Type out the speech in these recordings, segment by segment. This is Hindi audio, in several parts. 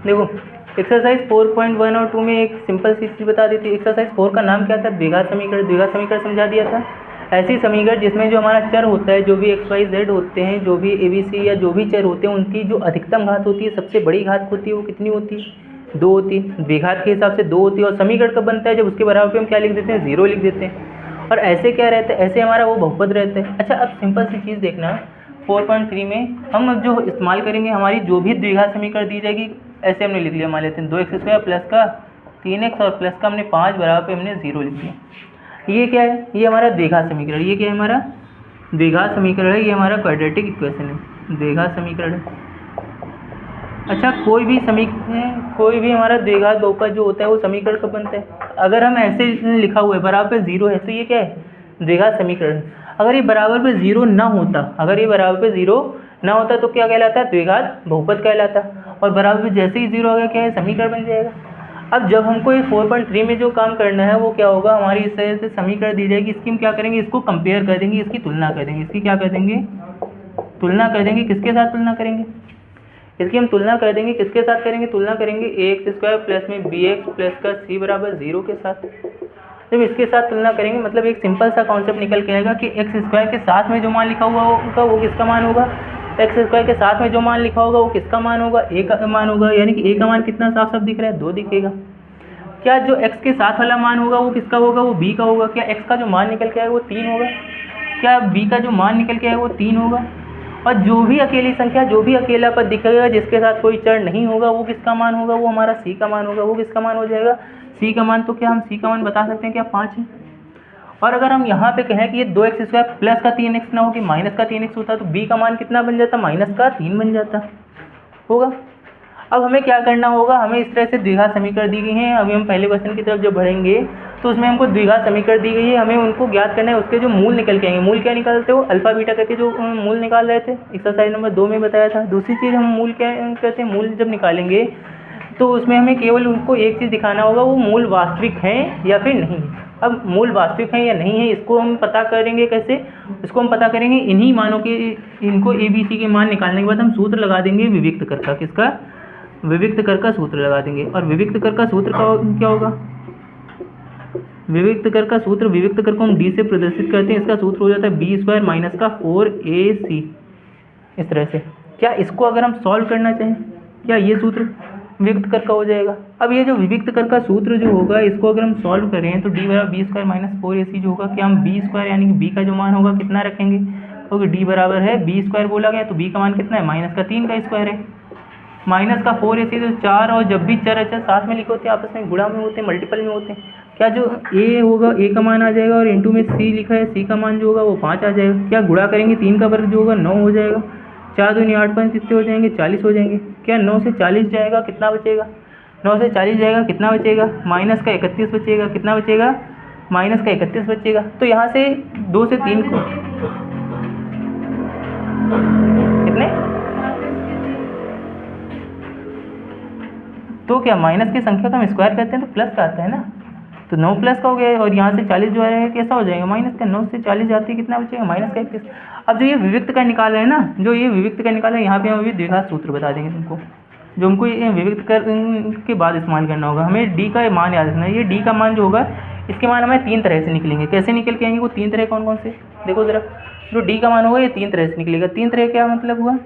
देखो एक्सरसाइज 4.1 और 2 में एक सिंपल सी चीज़ बता दी थी। एक्सरसाइज 4 का नाम क्या था? द्विघात समीकरण। द्विघात समीकरण समझा दिया था। ऐसी समीकरण जिसमें जो हमारा चर होता है, जो भी एक्स वाई जेड होते हैं, जो भी ए बी सी या जो भी चर होते हैं, उनकी जो अधिकतम घात होती है, सबसे बड़ी घात होती है, वो कितनी होती है? 2 होती है। द्विघात के हिसाब से 2 होती है। और समीकरण कब बनता है? जब उसके बराबर पे हम क्या लिख देते हैं? 0 लिख देते हैं। और ऐसे क्या रहता है? ऐसे हमारा वो बहुपद रहता है। अच्छा, अब सिंपल सी चीज़ देखना, 4.3 में हम जो इस्तेमाल करेंगे, हमारी जो भी द्विघात समीकरण दी जाएगी, ऐसे हमने लिख लिया, मान लेते हैं 2x² प्लस का 3x और प्लस का हमने 5 बराबर पे हमने 0 लिख दिया। ये क्या है? ये हमारा द्विघात समीकरण। ये क्या है? हमारा द्विघात समीकरण है। ये हमारा क्वाड्रेटिक इक्वेशन है, द्विघात समीकरण है। अच्छा, कोई भी हमारा द्विघात बहुपद जो होता है वो समीकरण कब बनता है? अगर हम ऐसे लिखा हुआ है बराबर पे 0 है, तो ये क्या है? द्विघात समीकरण। अगर ये बराबर पे 0 ना होता, अगर ये बराबर पे 0 ना होता तो क्या कहलाता? द्विघात बहुपद कहलाता। और बराबर पे जैसे ही 0 आ गया, क्या है? समीकरण बन जाएगा। अब जब हमको ये 4.3 में जो काम करना है वो क्या होगा? हमारी इस तरह से समीकरण दी जाएगी, इसकी हम क्या करेंगे? इसको कंपेयर कर देंगे, इसकी तुलना कर देंगे। इसकी क्या कर देंगे? तुलना कर देंगे। किसके साथ तुलना करेंगे? इसकी हम तुलना कर देंगे। किसके साथ करेंगे? तुलना करेंगे ax² प्लस में bx प्लस का c बराबर 0 के साथ। जब इसके साथ तुलना करेंगे, मतलब एक सिंपल सा कॉन्सेप्ट निकल के आएगा कि x² के साथ में जो मान लिखा हुआ होगा वो किसका मान होगा? x² के साथ में जो मान लिखा होगा वो किसका मान होगा? a का मान होगा। यानी कि a का मान कितना साफ साफ दिख रहा है? 2 दिखेगा। क्या जो x के साथ वाला मान होगा वो किसका होगा? वो b का होगा। क्या x का जो मान निकल के आएगा वो 3 होगा? क्या b का जो मान निकल के आएगा वो 3 होगा? और जो भी अकेली संख्या, जो भी अकेला पद दिखेगा जिसके साथ कोई चर नहीं होगा, वो किसका मान होगा? वो हमारा c का मान होगा। वो किसका मान हो जाएगा? c का मान। तो क्या हम c का मान बता सकते हैं क्या? 5 है। और अगर हम यहाँ पे कहें कि ये 2x² प्लस का 3x ना हो कि माइनस का 3x होता, तो b का मान कितना बन जाता? माइनस का 3 बन जाता होगा। अब हमें क्या करना होगा? हमें इस तरह से द्विघात समीकरण दी गई हैं। अभी हम पहले क्वेश्चन की तरफ जब बढ़ेंगे तो उसमें हमको द्विघात समीकरण दी गई है, हमें उनको ज्ञात करना है। उसके जो मूल निकल के आएंगे, मूल क्या निकालते हो? अल्फा बीटा करके जो मूल निकाल रहे थे, एक्सरसाइज नंबर 2 में बताया था। दूसरी चीज़ हम मूल क्या कहते हैं? मूल जब निकालेंगे तो उसमें हमें केवल उनको एक चीज़ दिखाना होगा, वो मूल वास्तविक हैं या फिर नहीं है। अब मूल वास्तविक हैं या नहीं है, इसको हम पता करेंगे कैसे? इसको हम पता करेंगे इन्हीं मानों के, इनको ABC के मान निकालने के बाद हम सूत्र लगा देंगे विविक्त कर का। किसका? विविक्त कर का सूत्र लगा देंगे। और विविक्त कर का सूत्र का क्या होगा? विविक्त कर का सूत्र, विविक्त कर को हम d से प्रदर्शित करते हैं। इसका सूत्र हो जाता है b² माइनस का 4ac। इस तरह से। क्या इसको अगर हम सॉल्व करना चाहें, क्या ये सूत्र विविक्त कर का हो जाएगा? अब ये जो विविक्त कर का सूत्र जो होगा, इसको अगर हम सॉल्व करें तो d बराबर b² माइनस 4ac जो होगा, क्या हम b² यानी कि b का जो मान होगा कितना रखेंगे? क्योंकि d बराबर है b² बोला गया, तो b का मान कितना है? माइनस का 3 का स्क्वायर है। माइनस का 4ac तो 4, और जब भी चर अचर साथ में लिखे होते हैं आपस में गुणा में होते हैं, मल्टीपल में होते हैं। क्या जो a होगा, a का मान आ जाएगा, और इंटू में c लिखा है, c का मान जो होगा वो 5 आ जाएगा। क्या गुणा करेंगे 3 का वर्ग जो होगा 9 हो जाएगा। 4 दूनी 8 5 कितने हो जाएंगे? 40 हो जाएंगे। क्या 9 से 40 जाएगा, कितना बचेगा? 9 से 40 जाएगा, कितना बचेगा? माइनस का 31 बचेगा। कितना बचेगा? माइनस का 31 बचेगा। तो यहाँ से 2 से 3 को कितने, तो क्या माइनस की संख्या का हम स्क्वायर करते हैं तो प्लस का आता है ना, तो 9 प्लस का हो गया। और यहाँ से 40 जो है कैसा हो जाएगा? माइनस का। 9 से 40 जाती है, कितना बचेगा? माइनस का 31। अब जो ये विविक्त का निकाल रहे हैं ना, जो ये विविक्त का निकाला है, यहाँ पे हम अभी द्विघात सूत्र बता देंगे तुमको, जो हमको ये विविक्त कर के बाद इस्तेमाल करना होगा। हमें डी का मान याद रखना है। ये डी का मान जो होगा, इसके मान हमें 3 तरह से निकलेंगे। कैसे निकल के आएंगे वो 3 तरह? कौन कौन से? देखो ज़रा, जो डी का मान होगा ये 3 तरह से निकलेगा। 3 तरह क्या मतलब हुआ?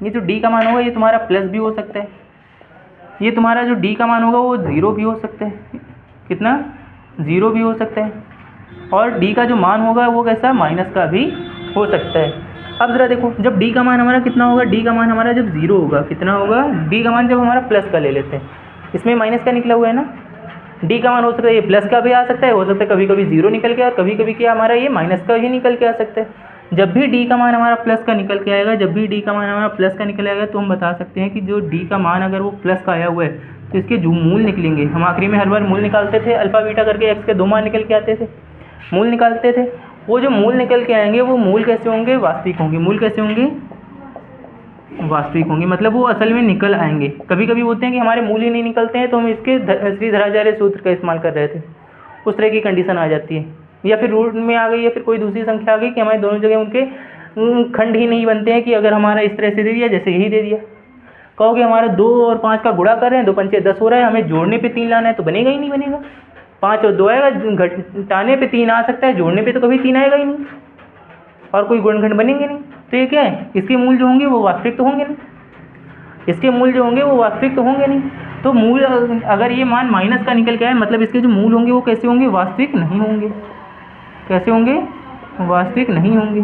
ये जो डी का मान होगा ये तुम्हारा प्लस भी हो सकता है, ये तुम्हारा जो डी का मान होगा वो 0 भी हो सकता है। कितना? 0 भी हो सकता है। और डी का जो मान होगा वो कैसा? माइनस का भी हो सकता है। अब ज़रा देखो, जब डी का मान हमारा कितना होगा? डी का मान हमारा जब 0 होगा, कितना होगा? डी का मान जब हमारा प्लस का ले लेते हैं, इसमें माइनस का निकला हुआ है ना, डी का मान हो सकता है ये प्लस का भी आ सकता है, हो सकता है कभी कभी 0 निकल के, और कभी कभी क्या हमारा ये माइनस का ही निकल के आ सकता है। जब भी डी का मान हमारा प्लस का निकल के आएगा, जब भी डी का मान हमारा प्लस का निकल आएगा, तो हम बता सकते हैं कि जो डी का मान अगर वो प्लस का आया हुआ है तो इसके जो मूल निकलेंगे, हम आखिरी में हर बार मूल निकालते थे, अल्फा बीटा करके एक्स के 2 मान निकल के आते थे, मूल निकालते थे। वो जो मूल निकल के आएंगे वो मूल कैसे होंगे? वास्तविक होंगे। मूल कैसे होंगे? वास्तविक होंगे, मतलब वो असल में निकल आएंगे। कभी कभी होते हैं कि हमारे मूल ही नहीं निकलते हैं, तो हम इसके श्रीधराचार्य सूत्र का इस्तेमाल कर रहे थे, उस तरह की कंडीशन आ जाती है। या फिर रूट में आ गई, या फिर कोई दूसरी संख्या आ गई कि हमारे दोनों जगह उनके खंड ही नहीं बनते हैं, कि अगर हमारा इस तरह से दे दिया, जैसे यही दे दिया, कहोगे हमारा 2 और 5 का गुणा कर रहे हैं, 2 पंचे 10 हो रहा है, हमें जोड़ने पे 3 लाना है, तो बनेगा ही नहीं बनेगा। 5 और 2 आएगा, घटाने पे 3 आ सकता है, जोड़ने पे तो कभी 3 आएगा ही नहीं, और कोई गुणनखंड बनेंगे नहीं। तो ये क्या है, इसके मूल जो होंगे वो वास्तविक तो होंगे नहीं, इसके मूल जो होंगे वो वास्तविक तो होंगे नहीं। तो मूल अगर ये मान माइनस का निकल के आए, मतलब इसके जो मूल होंगे वो कैसे होंगे, वास्तविक नहीं होंगे। कैसे होंगे, वास्तविक नहीं होंगे,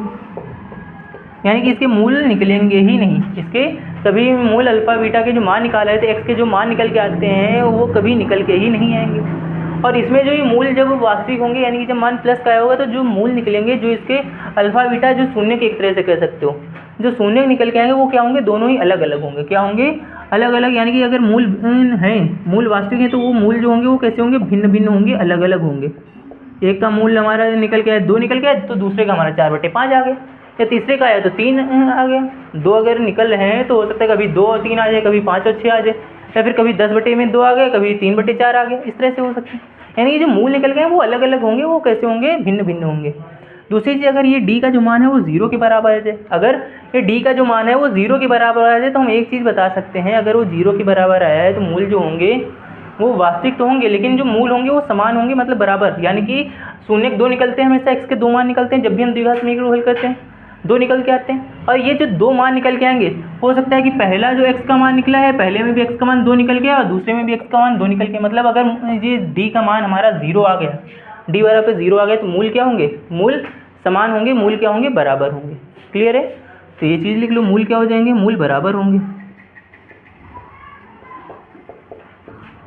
यानी कि इसके मूल निकलेंगे ही नहीं। इसके कभी मूल अल्फा बीटा के जो मान निकाले थे, एक्स के जो मान निकल के आते हैं वो कभी निकल के ही नहीं आएंगे। और इसमें जो ये मूल जब वास्तविक होंगे, यानी कि जब मान प्लस का आया होगा, तो जो मूल निकलेंगे जो इसके अल्फा बीटा जो शून्य के एक तरह से कह सकते हो, जो शून्य निकल के आएंगे वो क्या होंगे, दोनों ही अलग अलग होंगे। क्या होंगे, अलग अलग। यानी कि अगर मूल हैं, मूल वास्तविक हैं, तो वो मूल जो होंगे वो कैसे होंगे, भिन्न भिन्न होंगे, अलग अलग होंगे। एक का मूल हमारा निकल के आया 2 निकल के आया, तो दूसरे का हमारा 4/5 आ गया, या तीसरे का आया तो 3 आ गया। 2 अगर निकल रहे हैं तो हो सकता है कभी 2 और 3 आ जाए, कभी 5 और 6 आ जाए, या फिर कभी 10/2 आ गया, कभी 3/4 आ गया, इस तरह से हो सकता है। यानी कि जो मूल निकल गए हैं वो अलग अलग होंगे, वो कैसे होंगे, भिन्न भिन्न होंगे। दूसरी चीज़, अगर ये डी का जो मान है वो 0 के बराबर आ जाए, अगर ये डी का जो मान है वो 0 के बराबर आ जाए, तो हम एक चीज़ बता सकते हैं, अगर वो 0 के बराबर आया है तो मूल जो होंगे वो वास्तविक तो होंगे, लेकिन जो मूल होंगे वो समान होंगे, मतलब बराबर। यानी कि शून्य के 2 निकलते हैं, हमेशा एक्स के 2 मान निकलते हैं जब भी हम द्विघात समीकरण को हल करते हैं, 2 निकल के आते हैं। और ये जो 2 मान निकल के आएंगे, हो सकता है कि पहला जो x का मान निकला है, पहले में भी x का मान 2 निकल गया और दूसरे में भी x का मान 2 निकल गया। मतलब अगर ये d का मान हमारा 0 आ गया, d बराबर 0 आ गया, तो मूल क्या होंगे, मूल समान होंगे, मूल क्या होंगे, बराबर होंगे। क्लियर है, तो ये चीज़ लिख लो, मूल क्या हो जाएंगे, मूल बराबर होंगे,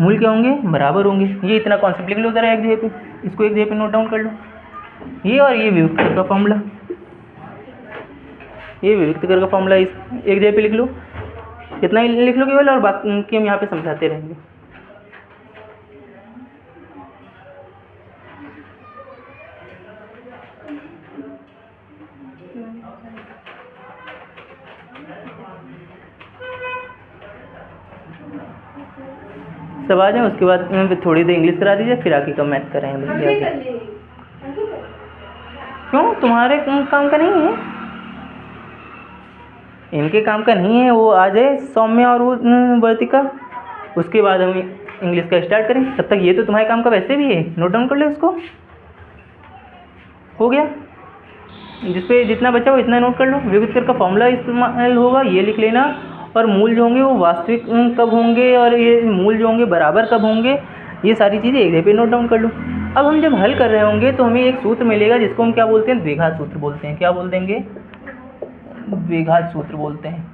मूल क्या होंगे, बराबर होंगे। ये इतना कॉन्सेप्ट लिख लो जरा एक जगह पे, इसको एक जगह पे नोट डाउन कर लो, ये और ये विभक्त का फॉर्मूला, ये विभक्त कर का फॉर्मूला इस एक जगह पे लिख लो, इतना ही लिख लो केवल, और बाकी हम यहाँ पे समझाते रहेंगे। सब आ जाए, उसके बाद थोड़ी देर इंग्लिश करा दीजिए, फिर आगे का मैथ कराएंगे। क्यों, तुम्हारे काम का नहीं है, इनके काम का नहीं है। वो आ जाए सौम्य और वो वर्तिका, उसके बाद हम इंग्लिश का स्टार्ट करें। तब तक ये तो तुम्हारे काम का वैसे भी है, नोट डाउन कर लो इसको। हो गया, जिसपे जितना बचा वो इतना नोट कर लो। विभक्त कर का फॉर्मूला इस्तेमाल होगा, ये लिख लेना। और मूल जो होंगे वो वास्तविक कब होंगे, और ये मूल जो होंगे बराबर कब होंगे, ये सारी चीज़ें एक जगह पे नोट डाउन कर लो। अब हम जब हल कर रहे होंगे तो हमें एक सूत्र मिलेगा जिसको हम क्या बोलते हैं, द्विघात सूत्र बोलते हैं। क्या बोल देंगे, द्विघात सूत्र बोलते हैं।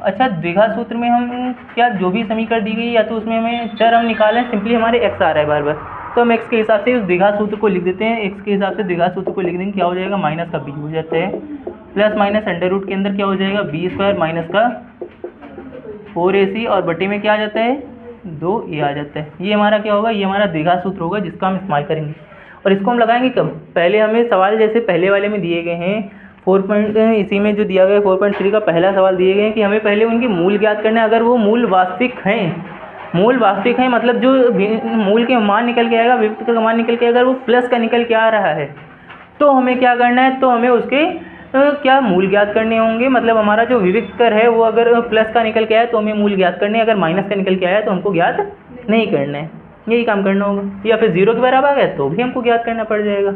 अच्छा, द्विघात सूत्र में हम क्या, जो भी समीकरण दी गई या तो उसमें हमें चर हम निकालें, सिंपली हमारे x आ रहा है बार बार, तो हम x के हिसाब से उस द्विघात सूत्र को लिख देते हैं। x के हिसाब से द्विघात सूत्र को लिख देंगे, क्या हो जाएगा, माइनस का b हो जाता है, प्लस माइनस अंडर रूट के अंदर क्या हो जाएगा, b² माइनस का 4ac, और बटे में क्या आ जाता है, 2a आ जाता है। ये हमारा क्या होगा, ये हमारा द्विघात सूत्र होगा जिसका हम इस्तेमाल करेंगे। और इसको हम लगाएंगे कब, पहले हमें सवाल जैसे पहले वाले में दिए गए हैं, इसी में जो दिया गया है 4.3 का पहला सवाल दिए गए हैं कि हमें पहले उनके मूल ज्ञात करना है। अगर वो मूल वास्तविक हैं, मूल वास्तविक हैं मतलब जो मूल के मान निकल के आएगा, विभक्त का मान निकल के, अगर वो प्लस का निकल के आ रहा है तो हमें क्या करना है, तो हमें उसके क्या मूल ज्ञात करने होंगे। मतलब हमारा जो विभक्त कर है वो अगर प्लस का निकल के आया तो हमें मूल ज्ञात करने हैं, अगर माइनस का निकल के आया तो हमको ज्ञात नहीं करना है, यही काम करना होगा। या फिर 0 के बराबर आ गया तो भी हमको ज्ञात करना पड़ जाएगा।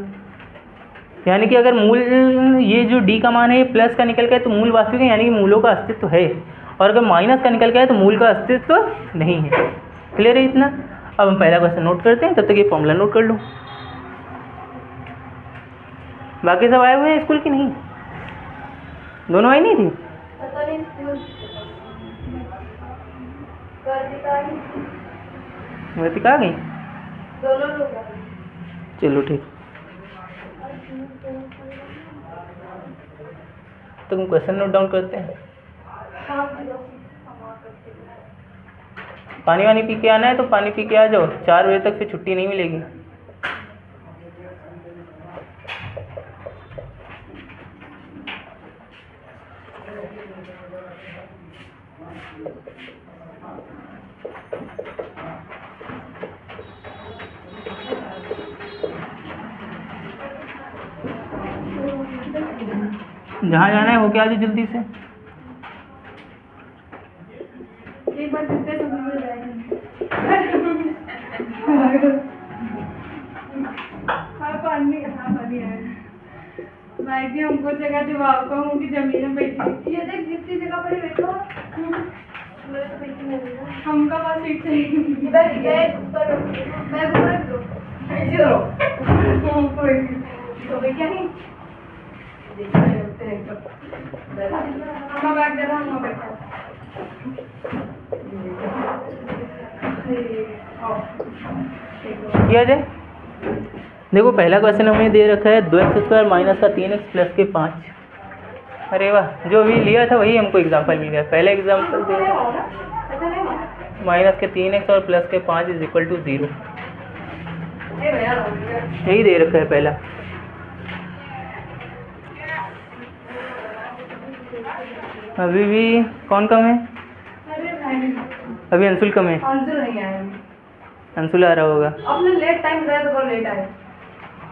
यानी कि अगर मूल, ये जो d का मान है ये प्लस का निकल के है तो मूल वास्तविक है, यानी कि मूलों का अस्तित्व है। और अगर माइनस का निकल के है तो मूल का अस्तित्व नहीं है। क्लियर है इतना। अब हम पहला क्वेश्चन नोट करते हैं, तब तक ये फॉर्मूला नोट कर लो। बाकी सब आए हुए हैं स्कूल की नहीं, दोनों आई नहीं थी, वर्तिका आ गई, चलो ठीक। तो हम क्वेश्चन नोट डाउन करते हैं। पानी वानी पी के आना है तो पानी पी के आ जाओ, 4 बजे तक फिर छुट्टी नहीं मिलेगी। जहाँ जाना है होके आ जाओ जल्दी से। एक बार जितने सब मिल जाएंगे। हाँ पानी है भाई जी, हमको जगह जवाब का उनकी जमीन में बैठी। ये देख जितनी जगह पर बैठो मेरे तो बैठी नहीं है। हमका पास सीट चाहिए। बैग ऊपर रख दो। ऐसे रहो। तो भाई क्या नहीं हम बैग दे रहा हूँ बैठा। किया जाए। देखो पहला क्वेश्चन हमें दे रखा है 2x² माइनस का 3x प्लस के 5। अरे वाह, जो भी लिया था वही हमको एग्जाम्पल मिल गया। पहला एग्जाम्पल दे माइनस के 3x और प्लस के 5 इज इक्वल टू 0, यही दे रखा है पहला। अभी भी कौन कम है? अभी अंशुल कम है। अंशुल नहीं आया। अंशुल आ रहा होगा। अपने लेट टाइम रहा तो लेट आए।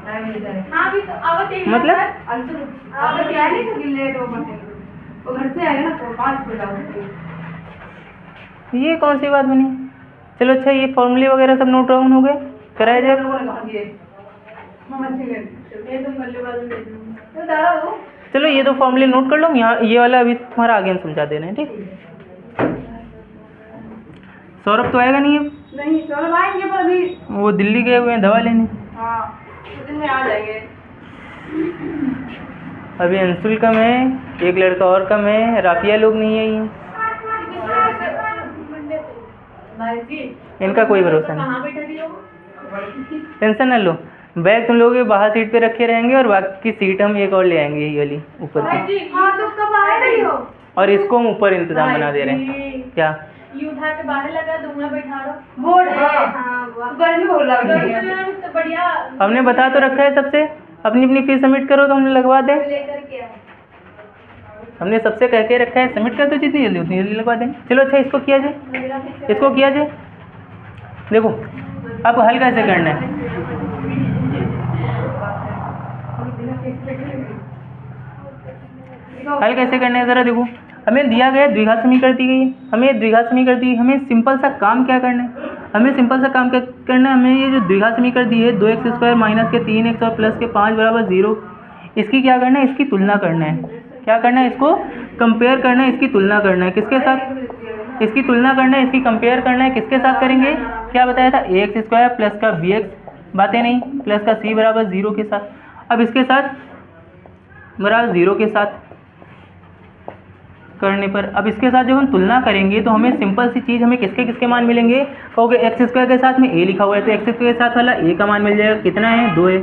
हाँ भी तो आवत मतलब अंशुल अब क्या नहीं तो लेट हो पाते। वो घर से आएगा ना तो 5 बजे आओगे। ये कौन सी बात बनी? चलो अच्छा, ये फॉर्मूले वगैरह सब नोट डाउन हो गए, कराया जाए। चलो ये दो फॉर्मूले नोट कर लो, यहाँ ये वाला अभी तुम्हारा आगे हम समझा दे रहे हैं, ठीक। सौरभ तो आएगा नहीं अब? नहीं सौरभ आएंगे पर अभी वो दिल्ली गए हुए हैं दवा लेने। हाँ कुछ दिन में आ जाएंगे। अभी अंशुल कम है, एक लड़का और कम है, राफिया लोग नहीं है ये। इनका कोई भरोसा नहीं, टेंशन न लो। बैग तुम लोग बाहर सीट पे रखे रहेंगे और बाकी सीट हम एक और ले आएंगे, यही वाली ऊपर की। हाँ तो कब आ रही हो? और इसको हम ऊपर इंतजाम बना दे रहे हैं। क्या ये उठा के बाहर लगा दूंगा, बैठा रहो। बोर्ड हाँ गर्मी हो रही है तो बढ़िया। हमने बता तो रखा है सबसे, अपनी अपनी फीस सबमिट करो तो हमने लगवा दें। लेकर के हमने सबसे कह के रखा है, सबमिट कर दो जितनी जल्दी उतनी जल्दी लगवा देंगे। चलो अच्छा, इसको किया जाए, इसको किया जाए। देखो अब हल कैसे करना है। हल कैसे करना है ज़रा देखो। हमें दिया गया द्विघात समीकरण दी गई है, हमें द्विघात समीकरण दी, हमें सिंपल सा काम क्या करना है। हमें सिंपल सा काम क्या करना है, हमें ये जो द्विघात समीकरण दी है 2x² माइनस के 3x और प्लस के 5 बराबर 0, इसकी क्या करना है, इसकी तुलना करना है। क्या करना है, इसको कंपेयर करना है, इसकी तुलना करना है। किसके साथ? इसकी तुलना करना है, इसकी कंपेयर करना है। किसके साथ करेंगे? क्या बताया था, ax² प्लस का bx, बातें नहीं, प्लस का c बराबर 0 के साथ। अब इसके साथ बराबर 0 के साथ करने पर, अब इसके साथ जब हम तुलना करेंगे तो हमें सिंपल सी चीज़, हमें किसके किसके मान मिलेंगे। कहोगे x² के साथ में a लिखा हुआ है तो x² के साथ वाला a का मान मिल जाएगा, कितना है 2 है।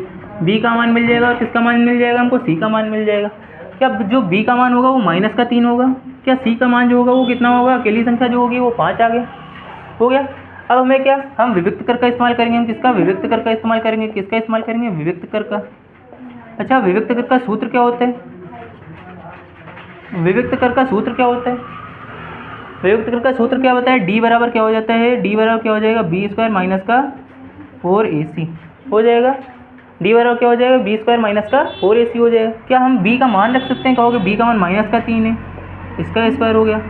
b का मान मिल जाएगा और किसका मान मिल जाएगा हमको, c का मान मिल जाएगा। क्या जो b का मान होगा वो माइनस का 3 होगा, क्या c का मान जो होगा वो कितना होगा, अकेली संख्या जो होगी वो 5 आ गया, हो गया। अब हमें क्या, हम विविक्त कर का इस्तेमाल करेंगे। हम किसका, विविक्त कर का इस्तेमाल करेंगे। किसका इस्तेमाल करेंगे, विविक्त कर का। अच्छा, विविक्त कर का सूत्र क्या होता है, विविक्त कर का सूत्र क्या होता है, विविक्त कर का सूत्र क्या होता है, d बराबर क्या हो जाता है, d बराबर क्या हो जाएगा, b² माइनस का 4ac हो जाएगा। d बराबर क्या हो जाएगा, b² माइनस का 4ac हो जाएगा। क्या हम b का मान रख सकते हैं, कहोगे b का मान माइनस का 3 है, इसका स्क्वायर हो गया,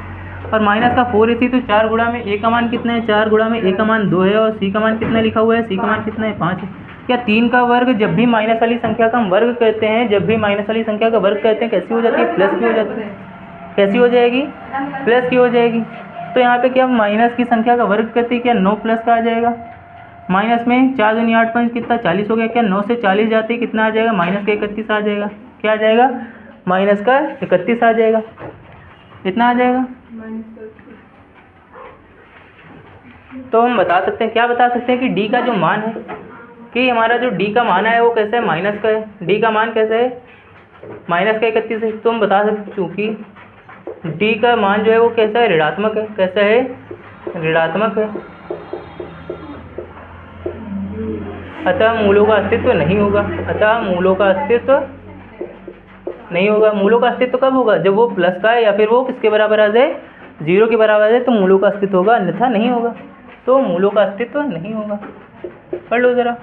और माइनस का 4ac तो 4 गुणा में a का मान कितना है, 4 गुणा में a का मान 2 है, और c का मान कितना लिखा हुआ है, c का मान कितना है 5 है। क्या 3 का वर्ग, जब भी माइनस वाली संख्या का हम वर्ग करते हैं, जब भी माइनस वाली संख्या का वर्ग करते हैं कैसी हो जाती है, प्लस की हो जाती है। कैसी हो जाएगी, प्लस की हो जाएगी। तो यहाँ पे क्या माइनस की संख्या का वर्ग करते हैं, क्या 9 प्लस का आ जाएगा। माइनस में 4 दूनी 8 5 कितना 40 हो गया। क्या 9 से 40 जाते ही कितना आ जाएगा, माइनस का 31 आ जाएगा। क्या आ जाएगा, माइनस का 31 आ जाएगा। इतना आ जाएगा। तो हम बता सकते हैं, क्या बता सकते हैं कि d का जो मान है, कि हमारा जो d का मान है वो कैसा है, माइनस का है। d का मान कैसा है, माइनस का 31 है। तो हम बता सकते चूँकि d का मान जो है वो कैसा है, ऋणात्मक है। कैसा है, ऋणात्मक है। अतः मूलों का अस्तित्व नहीं होगा। अतः मूलों का अस्तित्व नहीं होगा। मूलों का अस्तित्व कब होगा, जब वो प्लस का है या फिर वो किसके बराबर आ जाए, 0 के बराबर आ जाए, तो मूलों का अस्तित्व होगा, अन्यथा नहीं होगा। तो मूलों का अस्तित्व नहीं होगा। पढ़ लो ज़रा।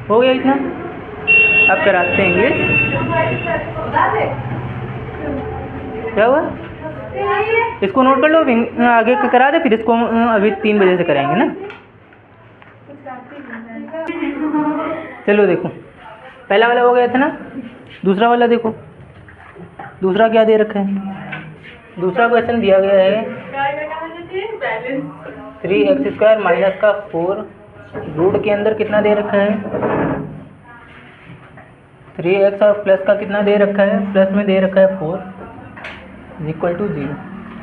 हो गया इतना। अब कराते हैं इंग्लिश। क्या हुआ? इसको नोट कर लो, आगे का करा दे, फिर इसको अभी 3 बजे से कराएंगे ना। चलो देखो, पहला वाला हो गया था ना, दूसरा वाला देखो। दूसरा क्या दे रखा है? दूसरा क्वेश्चन दिया गया है 3x² माइनस का 4 रूट के अंदर कितना दे रखा है? 3x और प्लस का कितना दे रखा है? प्लस में दे रखा है 4 इक्वल टू 0।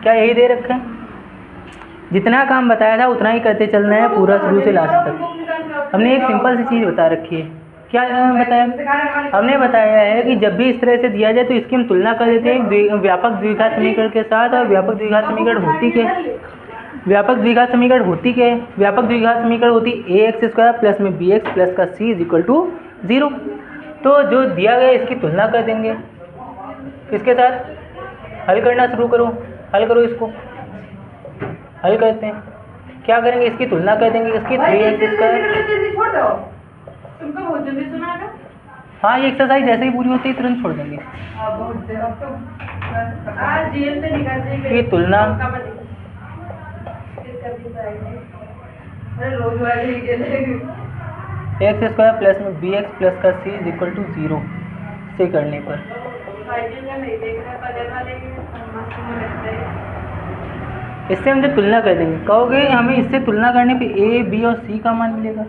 क्या यही दे रखा है? जितना काम बताया था उतना ही करते चलना है पूरा शुरू से लास्ट तक। हमने एक सिंपल सी चीज़ बता रखी है। क्या बताया? हमने बताया है कि जब भी इस तरह से दिया जाए तो इसकी हम तुलना कर देते हैं व्यापक द्विघात समीकरण के साथ। और व्यापक द्विघात समीकरण होती क्या है? व्यापक द्विघात समीकरण होती क्या है? व्यापक द्विघात समीकरण होती ax² प्लस में bx प्लस का c इज इक्वल टू 0। तो जो दिया गया इसकी तुलना कर देंगे किसके साथ? हल करना शुरू करो, हल करो, इसको हल करते हैं। क्या करेंगे? इसकी तुलना कर देंगे, इसकी 3x²। तुमको बहुत जल्दी सुना था। हाँ, ये एक्सरसाइज जैसे ही पूरी होती है तुरंत छोड़ देंगे। आज जेल से निकल जाएंगे। ये तुलना रोज वाले x² प्लस में bx प्लस का c इज इक्वल टू 0 से करने पर इससे हम जब तुलना कर देंगे, कहोगे हमें इससे तुलना करने पे a, b और c का मान मिलेगा।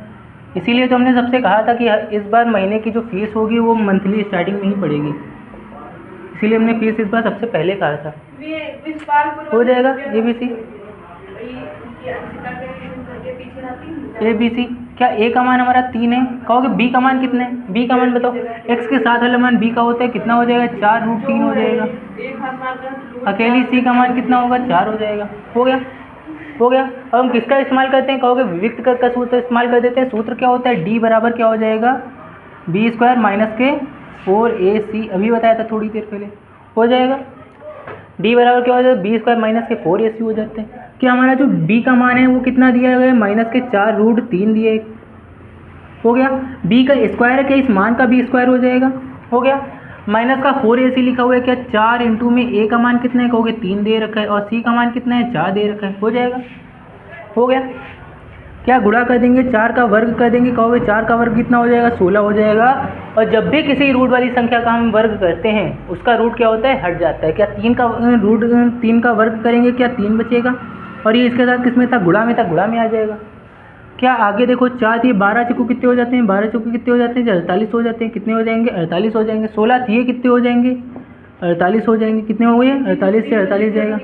इसीलिए तो हमने सबसे कहा था कि इस बार महीने की जो फीस होगी वो मंथली स्टार्टिंग में ही पड़ेगी। इसीलिए हमने फीस इस बार सबसे पहले कहा था। हो जाएगा ABC। ABC क्या a का मान हमारा 3 है? कहोगे b का मान कितना है? b का मान बताओ। x के साथ वाला मान b का होता है, कितना हो जाएगा? 4√3 हो जाएगा। अकेली c का मान कितना होगा? 4 हो जाएगा। हो गया, हो गया। अब हम किसका इस्तेमाल करते हैं? कहोगे विविक्त कर का सूत्र इस्तेमाल कर देते हैं। सूत्र क्या होता है? d बराबर क्या हो जाएगा? b² माइनस के 4ac। अभी बताया था थोड़ी देर पहले। हो जाएगा। d बराबर क्या हो जाएगा? b² माइनस के 4ac हो जाते हैं। क्या हमारा जो b का मान है वो कितना दिया गया है? माइनस के 4√3 दिए। हो गया। b का स्क्वायर है, क्या इस मान का भी स्क्वायर हो जाएगा? हो गया। माइनस का 4ac लिखा हुआ है, क्या 4 इंटू में a का मान कितना है? कहोगे 3 दे रखा है, और c का मान कितना है? 4 दे रखा है। हो जाएगा, हो गया। क्या गुणा कर देंगे? 4 का वर्ग कर देंगे, कहोगे 4 का वर्ग कितना हो जाएगा? 16 हो जाएगा। और जब भी किसी रूट वाली संख्या का हम वर्ग करते हैं उसका रूट क्या होता है? हट जाता है। क्या 3 का रूट 3 का वर्ग करेंगे, क्या 3 बचेगा? और ये इसके साथ किसमें था? गुणा में था, गुणा में आ जाएगा। क्या आगे देखो 4 थी, 12 चौको कितने हो जाते हैं? 12 चौको कितने हो जाते हैं? 48 हो जाते हैं। कितने हो जाएंगे? 48 हो जाएंगे। 16 थी, कितने हो जाएंगे? 48 हो जाएंगे। कितने हो गए? 48 से 48 जाएगा,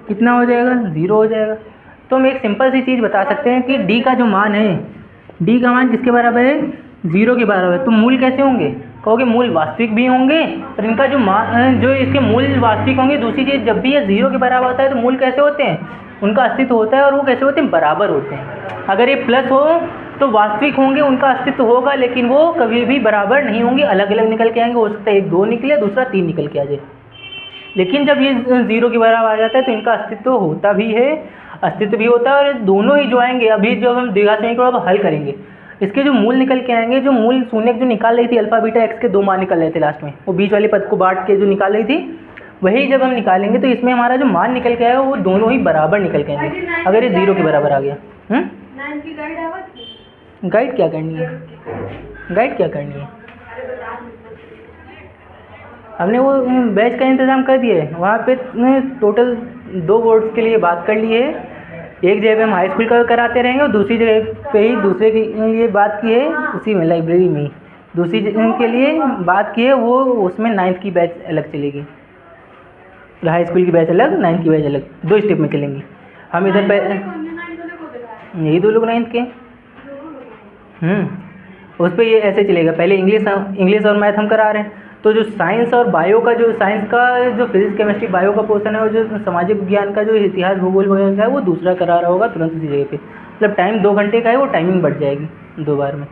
कितना हो जाएगा? 0 हो जाएगा। तो हम एक सिंपल सी चीज़ बता सकते हैं कि d का जो मान है, d का मान किसके बराबर है? 0 के बराबर है। तो मूल कैसे होंगे? कहोगे मूल वास्तविक भी होंगे, और इनका जो मान जो इसके मूल वास्तविक होंगे। दूसरी चीज़, जब भी ये 0 के बराबर होता है तो मूल कैसे होते हैं? उनका अस्तित्व होता है। और वो कैसे होते हैं? बराबर होते हैं। अगर ये प्लस हो तो वास्तविक होंगे, उनका अस्तित्व होगा, लेकिन वो कभी भी बराबर नहीं होंगे, अलग अलग निकल के आएंगे। हो सकता है एक 2 निकले, दूसरा 3 निकल के आ जाए। लेकिन जब ये 0 के बराबर आ जाता है तो इनका अस्तित्व होता भी है, अस्तित्व भी होता है। और दोनों ही जो आएंगे, अभी जब हम द्विघात समीकरण अब हल करेंगे, इसके जो मूल निकल के आएंगे, जो मूल शून्य जो निकाल रही थी अल्फा बीटा एक्स के 2 मान निकल रहे थे लास्ट में, वो बीच वाले पद को बांट के जो निकाल रही थी, वही जब हम निकालेंगे तो इसमें हमारा जो मान निकल के आएगा वो दोनों ही बराबर निकल के आएंगे, अगर ये 0 के बराबर आ गया। गाइड क्या करनी है? गाइड क्या करनी है? हमने वो बैच का इंतज़ाम कर दिया है। वहाँ पे टोटल 2 बोर्ड्स के लिए बात कर ली है। एक जगह पे हम हाई स्कूल का कराते रहेंगे, और दूसरी जगह पे ही दूसरे के लिए बात की है, उसी में लाइब्रेरी में ही दूसरी जगह के लिए बात की है। वो उसमें 9th की बैच अलग चलेगी, हाई स्कूल की बैच अलग, 9th की बैच अलग, 2 स्टेप में चलेंगी। हम इधर पे यही 2 लोग 9th के उस पर ये ऐसे चलेगा। पहले इंग्लिश और मैथ हम करा रहे हैं, तो जो साइंस और बायो का, जो साइंस का जो फिजिक्स केमिस्ट्री बायो का पोर्शन है, और जो सामाजिक विज्ञान का जो इतिहास भूगोल वगैरह का है वो दूसरा करा रहा होगा तुरंत उसी जगह पे। मतलब टाइम 2 घंटे का है, वो टाइमिंग बढ़ जाएगी 2 बार में,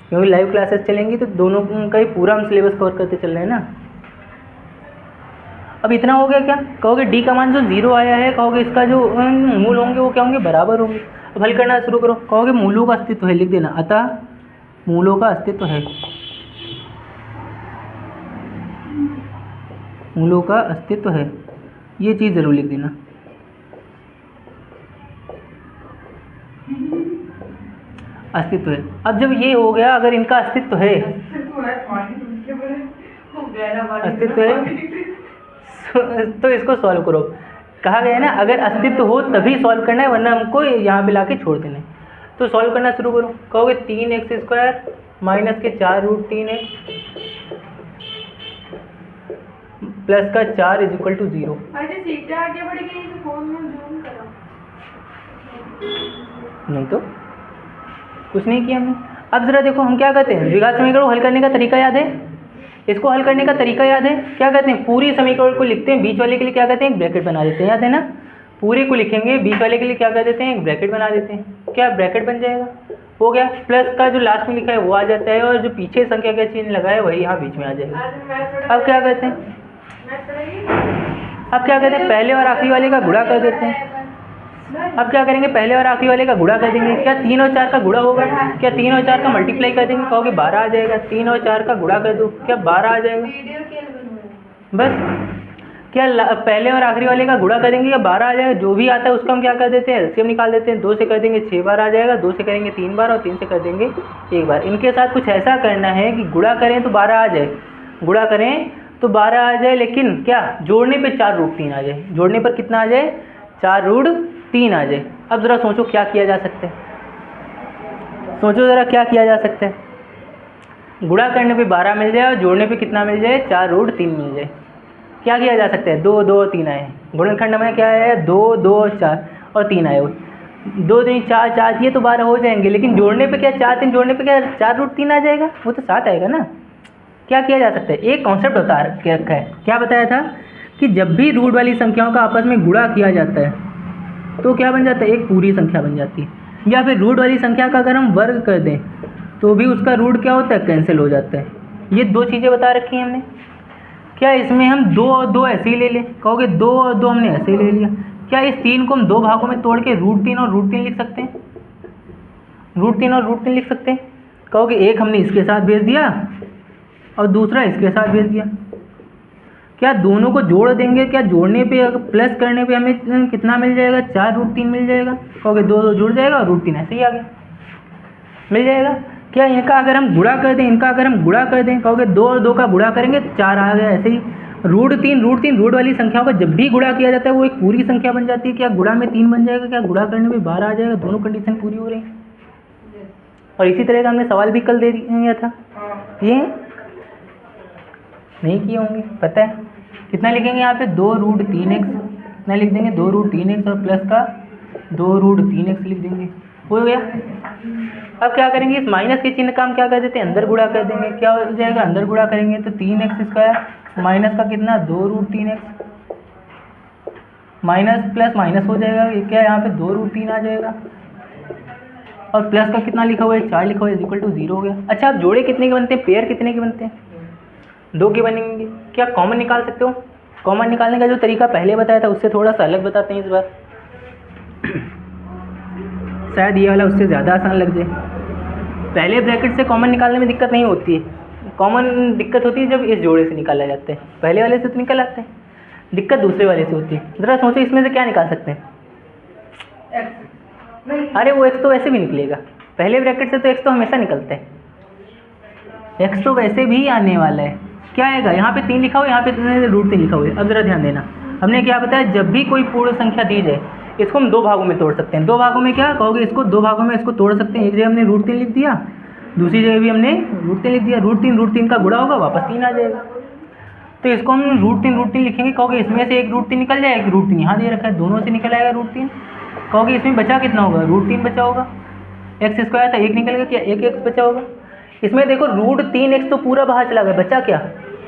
क्योंकि लाइव क्लासेस चलेंगी तो दोनों का ही पूरा हम सिलेबस कवर करते चल रहे हैं ना। अब इतना हो गया। क्या कहोगे? डी का मान जो 0 आया है, कहोगे इसका जो मूल होंगे वो क्या होंगे? बराबर होंगे। अब हल करना शुरू करो। कहोगे मूलों का अस्तित्व है, लिख देना। अतः मूलों का अस्तित्व है, मूलों का अस्तित्व है, ये चीज़ ज़रूर लिख देना। अस्तित्व है। अब जब ये हो गया, अगर इनका अस्तित्व है, अस्तित्व है तो इसको सॉल्व करो। कहा गया है ना, अगर अस्तित्व हो तभी सॉल्व करना है, वरना हमको यहाँ पे लाके छोड़ देना है। तो सॉल्व करना शुरू करो। कहोगे 3x² माइनस के 4√3x प्लस का 4 = 0। सीटें आगे बढ़ गई तो फोन में जूम करो। नहीं तो कुछ नहीं किया हमने। अब ज़रा देखो हम क्या कहते हैं, द्विघात समीकरण को हल करने का तरीका याद है? इसको हल करने का तरीका याद है? क्या कहते हैं, पूरी समीकरण को लिखते हैं, बीच वाले के लिए क्या कहते हैं, एक ब्रैकेट बना देते हैं, याद है ना? पूरे को लिखेंगे, बीच वाले के लिए क्या कह देते हैं, एक ब्रैकेट बना देते हैं। क्या ब्रैकेट बन जाएगा? हो गया। प्लस का जो लास्ट में लिखा है वो आ जाता है, और जो पीछे संख्या का चिन्ह लगा है वही यहाँ बीच में आ जाएगा। अब क्या कहते हैं, अब क्या कहते हैं, पहले और आखिरी वाले का गुणा कर देते हैं। अब क्या करेंगे, पहले और आखिरी वाले का गुणा कर देंगे। क्या 3 और 4 का गुणा होगा? क्या 3 और 4 का मल्टीप्लाई कर देंगे? कहोगे 12 आ जाएगा। 3 और 4 का गुणा कर दो, क्या 12 आ जाएगा? बस। क्या पहले और आखिरी वाले का गुणा कर देंगे, क्या 12 आ जाएगा? जो भी आता है उसका हम क्या कर देते हैं, एलसीएम निकाल देते हैं। 2 से कर देंगे 6 बार आ जाएगा, 2 से करेंगे 3 बार, और 3 से कर देंगे 1 बार। इनके साथ कुछ ऐसा करना है कि गुणा करें तो 12 आ जाए, गुणा करें तो 12 आ जाए, लेकिन क्या जोड़ने पे 4√3 आ जाए। जोड़ने पर कितना आ जाए, 4√3 आ जाए। अब ज़रा सोचो क्या किया जा सकता है, सोचो ज़रा क्या किया जा सकता है। गुणा करने पे 12 मिल जाए और जोड़ने पे कितना मिल जाए, 4√3 मिल जाए। क्या किया जा सकता है, 2 2 3 आए, गुणनखंड में क्या आया है, 2 2 4 और 3 आए हुए। 2 3 4 4 ये तो 12 हो जाएंगे, लेकिन जोड़ने पे क्या 4 3 जोड़ने पे क्या 4√3 आ जाएगा, वो तो 7 आएगा ना। क्या किया जा सकता है, एक कॉन्सेप्ट बता रखा है, क्या बताया था कि जब भी रूट वाली संख्याओं का आपस में गुणा किया जाता है तो क्या बन जाता है, एक पूरी संख्या बन जाती है। या फिर रूट वाली संख्या का अगर हम वर्ग कर दें तो भी उसका रूट क्या होता है, कैंसिल हो जाता है। ये 2 चीज़ें बता रखी हैं हमने। क्या इसमें हम 2 और 2 ऐसे ही ले लें, कहोगे 2 और 2 हमने ऐसे ही ले लिया। क्या इस 3 को हम 2 भागों में तोड़ के √3 और √3 लिख सकते हैं, √3 और √3 लिख सकते हैं। कहोगे एक हमने इसके साथ भेज दिया और दूसरा इसके साथ भेज दिया। क्या दोनों को जोड़ देंगे, क्या जोड़ने पे प्लस करने पे हमें कितना मिल जाएगा, 4√3 मिल जाएगा। कहोगे 2 2 जुड़ जाएगा और √3 ऐसे ही आ गया, मिल जाएगा। क्या इनका अगर हम गुणा कर दें, इनका अगर हम गुणा कर दें, कहोगे 2 और 2 का गुणा करेंगे 4 आ गया, ऐसे ही √3 रूट वाली संख्याओं का जब भी गुणा किया जाता है वो एक पूरी संख्या बन जाती है। क्या गुणा में 3 बन जाएगा, क्या गुणा करने में 12 आ जाएगा, दोनों कंडीशन पूरी हो रही है। और इसी तरह का हमने सवाल भी कल दे दिया था, ये नहीं किए होंगे, पता है। कितना लिखेंगे यहाँ पे, 2√3x, कितना लिख देंगे, 2√3x और प्लस का 2√3x लिख देंगे, हो गया। अब क्या करेंगे, इस माइनस के चिन्ह का हम क्या कर देते हैं, अंदर गुणा कर देंगे। क्या हो जाएगा, अंदर गुणा करेंगे तो 3x² माइनस का कितना 2√3x, माइनस प्लस माइनस हो जाएगा, क्या यहाँ पे 2√3 आ जाएगा, और प्लस का कितना लिखा हुआ है, 4 लिखा हुआ है, = 0 हो गया। अच्छा, अब जोड़े कितने के बनते हैं, पेयर कितने के बनते हैं, 2 के बनेंगे। क्या कॉमन निकाल सकते हो, कॉमन निकालने का जो तरीका पहले बताया था उससे थोड़ा सा अलग बताते हैं इस बार, शायद ये वाला उससे ज़्यादा आसान लग जाए। पहले ब्रैकेट से कॉमन निकालने में दिक्कत नहीं होती है, कॉमन दिक्कत होती है जब इस जोड़े से निकाला जाता है। पहले वाले से तो निकल आते हैं, दिक्कत दूसरे वाले से होती है। ज़रा सोचो इसमें से क्या निकाल सकते हैं, अरे वो x तो वैसे भी निकलेगा, पहले ब्रैकेट से तो x तो हमेशा निकलता है, x तो वैसे भी आने वाला है। क्या आएगा, यहाँ पे 3 लिखा हुआ है, यहाँ पे √3 लिखा हुआ है। अब ज़रा ध्यान देना, हमने क्या बताया, जब भी कोई पूर्ण संख्या दी जाए इसको हम 2 भागों में तोड़ सकते हैं। 2 भागों में क्या कहोगे, इसको 2 भागों में इसको तोड़ सकते हैं। एक जगह हमने √3 लिख दिया, दूसरी जगह भी हमने √3 लिख दिया। √3 का गुणा होगा, वापस 3 आ जाएगा। तो इसको हम √3 लिखेंगे। कहोगे इसमें से एक √3 निकल जाए, एक √3 यहाँ दे रखा है, दोनों से निकल आएगा √3। कहोगे इसमें बचा कितना होगा, √3 बचा होगा, x² था 1 निकल गया, क्या 1x बचा होगा। इसमें देखो √3x तो पूरा बाहर चला गया, बचा क्या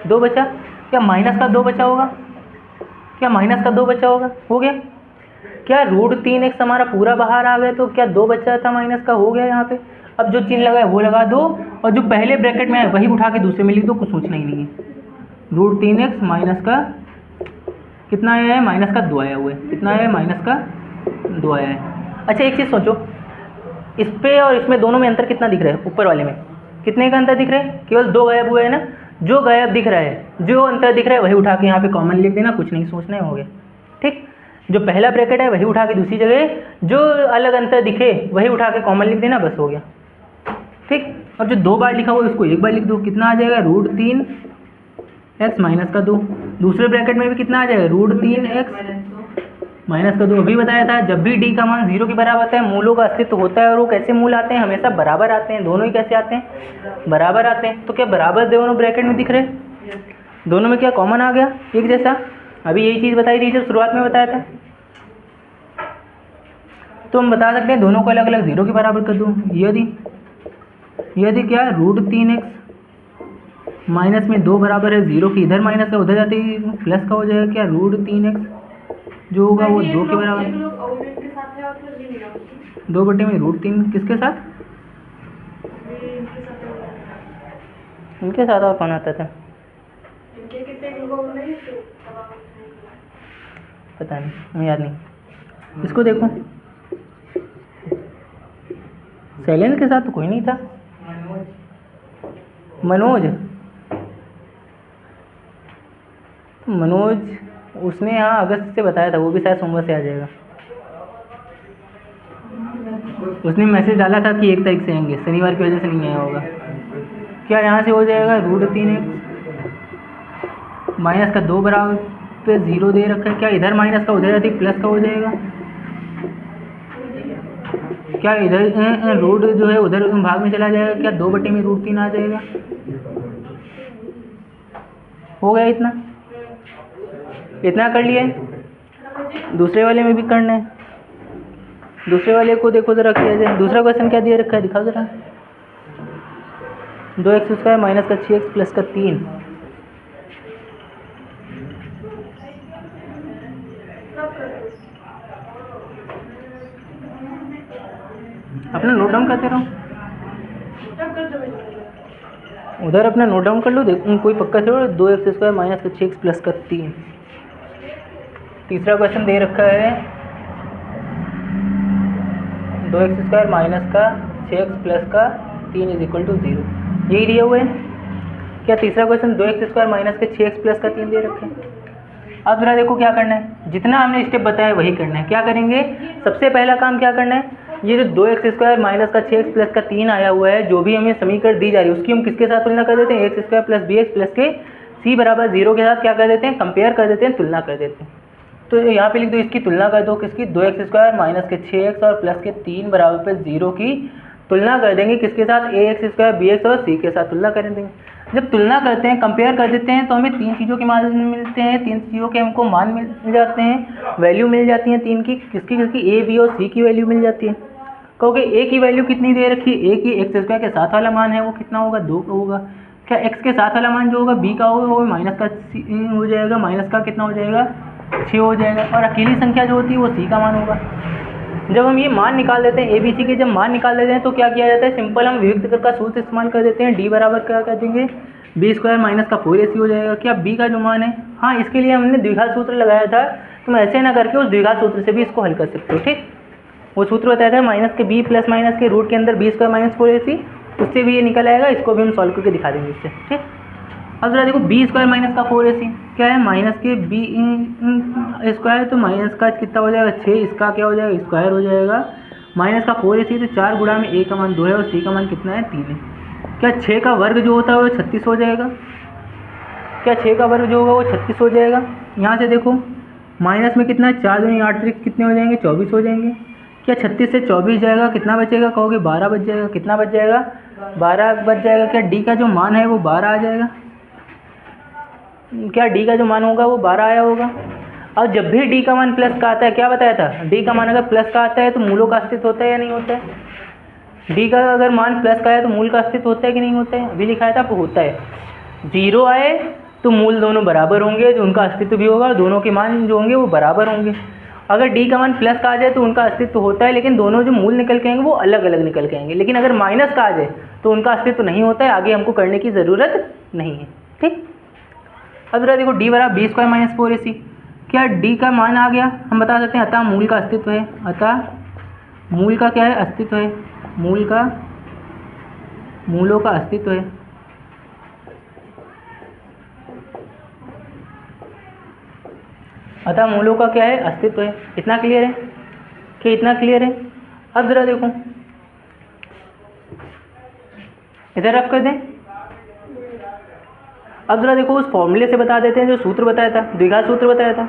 2 बचा। क्या माइनस का 2 बचा होगा, क्या माइनस का 2 बचा होगा, हो गया। क्या √3x हमारा पूरा बाहर आ गया, तो क्या 2 बचा था माइनस का, हो गया यहाँ पे। अब जो चिन्ह लगा है वो लगा दो, और जो पहले ब्रैकेट में है वही उठा के दूसरे में लिख दो, कुछ सोचना ही नहीं है। √3x माइनस का कितना आया है, माइनस का 2 आया हुआ है, कितना आया है, माइनस का 2 आया है। अच्छा एक चीज़ सोचो, इस पे और इसमें दोनों में अंतर कितना दिख रहा है, ऊपर वाले में कितने का अंतर दिख रहा है? केवल 2 गायब हुआ है ना। जो गायब दिख रहा है, जो अंतर दिख रहा है वही उठा के यहाँ पे कॉमन लिख देना, कुछ नहीं सोचना है, हो गया। ठीक, जो पहला ब्रैकेट है वही उठा के दूसरी जगह, जो अलग अंतर दिखे वही उठा के कॉमन लिख देना, बस हो गया। ठीक, और जो 2 बार लिखा हुआ उसको एक बार लिख दो। कितना आ जाएगा? √3x माइनस का 2। दूसरे ब्रैकेट में भी कितना आ जाएगा? √3x माइनस का 2। अभी बताया था जब भी d का मान 0 के बराबर आता है मूलों का अस्तित्व होता है। और वो कैसे मूल आते हैं? हमेशा बराबर आते हैं। दोनों ही कैसे आते हैं? बराबर आते हैं। तो क्या बराबर दोनों ब्रैकेट में दिख रहे हैं? दोनों में क्या कॉमन आ गया? एक जैसा। अभी यही चीज़ बताई थी जब शुरुआत में बताया था। तो हम बता सकते हैं दोनों को अलग अलग 0 के बराबर कर दो। यदि क्या √3x माइनस में 2 बराबर है 0 की, इधर माइनस का उधर जाते ही प्लस का हो जाएगा। क्या √3x जो होगा वो 2 के बराबर। 2 बटे में √3 किसके साथ? इनके साथ। और कौन आता था? पता नहीं, हमें याद नहीं। इसको देखो, शैलेंद्र के साथ तो कोई नहीं था। मनोज उसने यहाँ अगस्त से बताया था, वो भी शायद सोमवार से आ जाएगा। उसने मैसेज डाला था कि 1 तारीख से आएंगे, शनिवार की वजह से नहीं आया होगा। क्या यहाँ से हो जाएगा? √3x माइनस का 2 बराबर पे 0 दे रखा है। क्या इधर माइनस का उधर जाती प्लस का हो जाएगा? क्या इधर रूट जो है उधर भाग में चला जाएगा? क्या 2 बटे में √3 आ जाएगा? हो गया इतना? इतना कर लिया है। दूसरे वाले में भी करना है। दूसरे वाले को देखो जरा किया जाए। दूसरा क्वेश्चन क्या दिया रखा है? दिखाओ जरा। 2x² माइनस का 6x प्लस का 3। अपना नोट डाउन करते रहो, उधर अपना नोट डाउन कर लो। देखो कोई पक्का से 2x² माइनस का 6x प्लस का 3। तीसरा क्वेश्चन दे रखा है 2x² माइनस का 6x प्लस का 3 = 0। यही दिया हुआ है। क्या तीसरा क्वेश्चन 2x² माइनस के 6x प्लस का 3 दे रखे हैं। अब जरा देखो क्या करना है। जितना हमने स्टेप बताया वही करना है। क्या करेंगे? सबसे पहला काम क्या करना है? ये जो 2x² माइनस का 6x प्लस का 3 आया हुआ है, जो भी हमें समीकरण दी जा रही है उसकी हम किसके साथ तुलना कर देते हैं? x² प्लस bx प्लस के c बराबर 0 के साथ क्या कर देते हैं? कंपेयर कर देते हैं, तुलना कर देते हैं। तो यहाँ पे लिख दो, इसकी तुलना कर दो। किसकी? 2x² माइनस के 6x और प्लस के 3 बराबर पे 0 की तुलना कर देंगे। किसके साथ? ax² bx और c के साथ तुलना कर देंगे। जब तुलना करते हैं, कंपेयर कर देते हैं, तो हमें 3 चीज़ों के मान मिलते हैं। 3 चीज़ों के हमको मान मिल जाते हैं, वैल्यू मिल जाती हैं 3 की। किसकी? a b और c की वैल्यू मिल जाती है। कहोगे a की वैल्यू कितनी दे रखी है? a की x² के साथ वाला मान है वो कितना होगा? 2 का होगा। क्या x के साथ वाला मान जो होगा b का होगा वो माइनस का हो जाएगा। माइनस का कितना हो जाएगा? 6 हो जाएगा। और अकेली संख्या जो होती है वो c का मान होगा। जब हम ये मान निकाल देते हैं ABC के, जब मान निकाल देते हैं तो क्या किया जाता है? सिंपल हम विभक्त का सूत्र इस्तेमाल कर देते हैं। d बराबर क्या कर देंगे? b² माइनस का 4ac हो जाएगा। क्या b का जो मान है, हाँ इसके लिए हमने द्विघात सूत्र लगाया था। तुम ऐसे ना करके उस द्विघात सूत्र से भी इसको हल कर सकते हो। ठीक, वो सूत्र बताया था माइनस के b प्लस माइनस के रूट के अंदर b² माइनस 4ac, उससे भी ये निकल आएगा। इसको भी हम सॉल्व करके दिखा देंगे इससे। ठीक, अब जरा देखो b² माइनस का 4ac क्या है? माइनस के b² तो माइनस का कितना हो जाएगा? 6। इसका क्या हो जाएगा? स्क्वायर हो जाएगा। माइनस का 4ac तो 4 गुणा में a का मान 2 है और c का मान कितना है? 3 है। क्या 6 का वर्ग जो होता है वो 36 हो जाएगा? क्या 6 का वर्ग जो होगा वो 36 हो जाएगा? यहाँ से देखो माइनस में कितना है? 4 दूनी 8 त्रिक कितने हो जाएंगे? 24 हो जाएंगे। क्या 36 से 24 जाएगा? कितना बचेगा? कहोगे 12 बच जाएगा। कितना बच जाएगा? 12 बच जाएगा। क्या डी का जो मान है वो 12 आ जाएगा? क्या डी का जो मान होगा वो 12 आया होगा? और जब भी डी का मान प्लस का आता है, क्या बताया था? डी का मान अगर प्लस का आता है तो मूलों का अस्तित्व होता है या नहीं होता है? डी का अगर मान प्लस का है तो मूल का अस्तित्व होता है कि नहीं होता है? अभी लिखाया था, होता है। 0 आए तो मूल दोनों बराबर होंगे, जो उनका अस्तित्व भी होगा, दोनों के मान जो होंगे वो बराबर होंगे। अगर डी का मान प्लस का आ जाए तो उनका अस्तित्व होता है, लेकिन दोनों जो मूल निकल के आएंगे वो अलग अलग निकल के आएंगे। लेकिन अगर माइनस का आ जाए तो उनका अस्तित्व नहीं होता है, आगे हमको करने की ज़रूरत नहीं है। ठीक, अब जरा देखो डी बराबर b² माइनस 4ac। क्या डी का मान आ गया? हम बता सकते हैं अतः मूल का अस्तित्व है। अतः मूल का क्या है? अस्तित्व है। मूल का मूलों का अस्तित्व है। अतः मूलों का क्या है, अस्तित्व है। इतना क्लियर है? क्या इतना क्लियर है? अब जरा देखो, इधर रफ कर दें। अब जरा देखो, उस फॉर्मूले से बता देते हैं जो सूत्र बताया था, द्विघात सूत्र बताया था।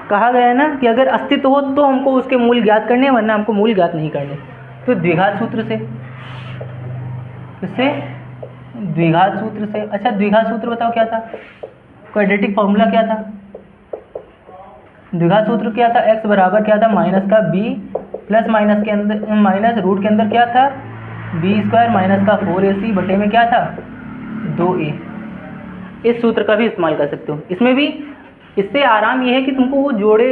कहा गया है ना कि अगर अस्तित्व हो तो हमको उसके मूल ज्ञात करने, वरना हमको मूल ज्ञात नहीं करने। तो द्विघात सूत्र से, इससे द्विघात सूत्र से। अच्छा, द्विघात सूत्र बताओ क्या था? क्वाड्रेटिक फॉर्मूला क्या था? द्विघात सूत्र क्या था? x बराबर क्या था, माइनस का b प्लस माइनस के अंदर माइनस रूट के अंदर क्या था, b² माइनस का 4ac बटे में क्या था, 2a। इस सूत्र का भी इस्तेमाल कर सकते हो। इसमें भी इससे आराम ये है कि तुमको वो जोड़े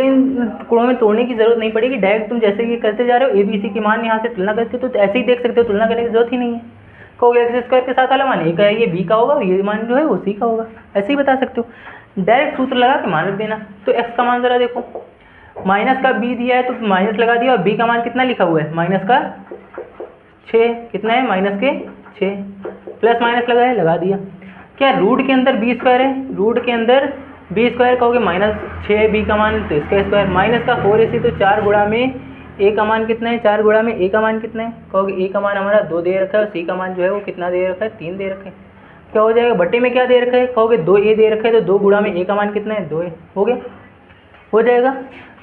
टुकड़ों में तोड़ने की जरूरत नहीं पड़ेगी। डायरेक्ट तुम जैसे ये करते जा रहे हो, ABC के मान यहाँ से तुलना करके तो ऐसे ही देख सकते हो, तुलना करने की जरूरत ही नहीं है। कहोगे x² के साथ वाला मान a का है, ये b का होगा, ये मान जो है वो c का होगा, ऐसे ही बता सकते हो। डायरेक्ट सूत्र लगा के मान रख देना। तो x का मान जरा देखो, माइनस का b दिया है तो माइनस लगा दिया, और b का मान कितना लिखा हुआ है, माइनस का 6। कितना है, माइनस के 6। प्लस माइनस लगा है, लगा दिया। क्या रूट के अंदर b² है, रूट के अंदर b² कहोगे माइनस 6b का मान, तो इसका स्क्वायर माइनस का 4ac, तो 4 गुणा में a का मान कितना है, 4 गुणा में a का मान कितना है, कहोगे a का मान हमारा 2 दे रखा है, और c का मान जो है वो कितना दे रखा है, 3 दे रखे हैं। क्या हो जाएगा, बटे में क्या दे रखा है, कहोगे 2a दे रखा है, तो 2 गुणा में a का मान कितना है, 2a। हो गया, हो जाएगा।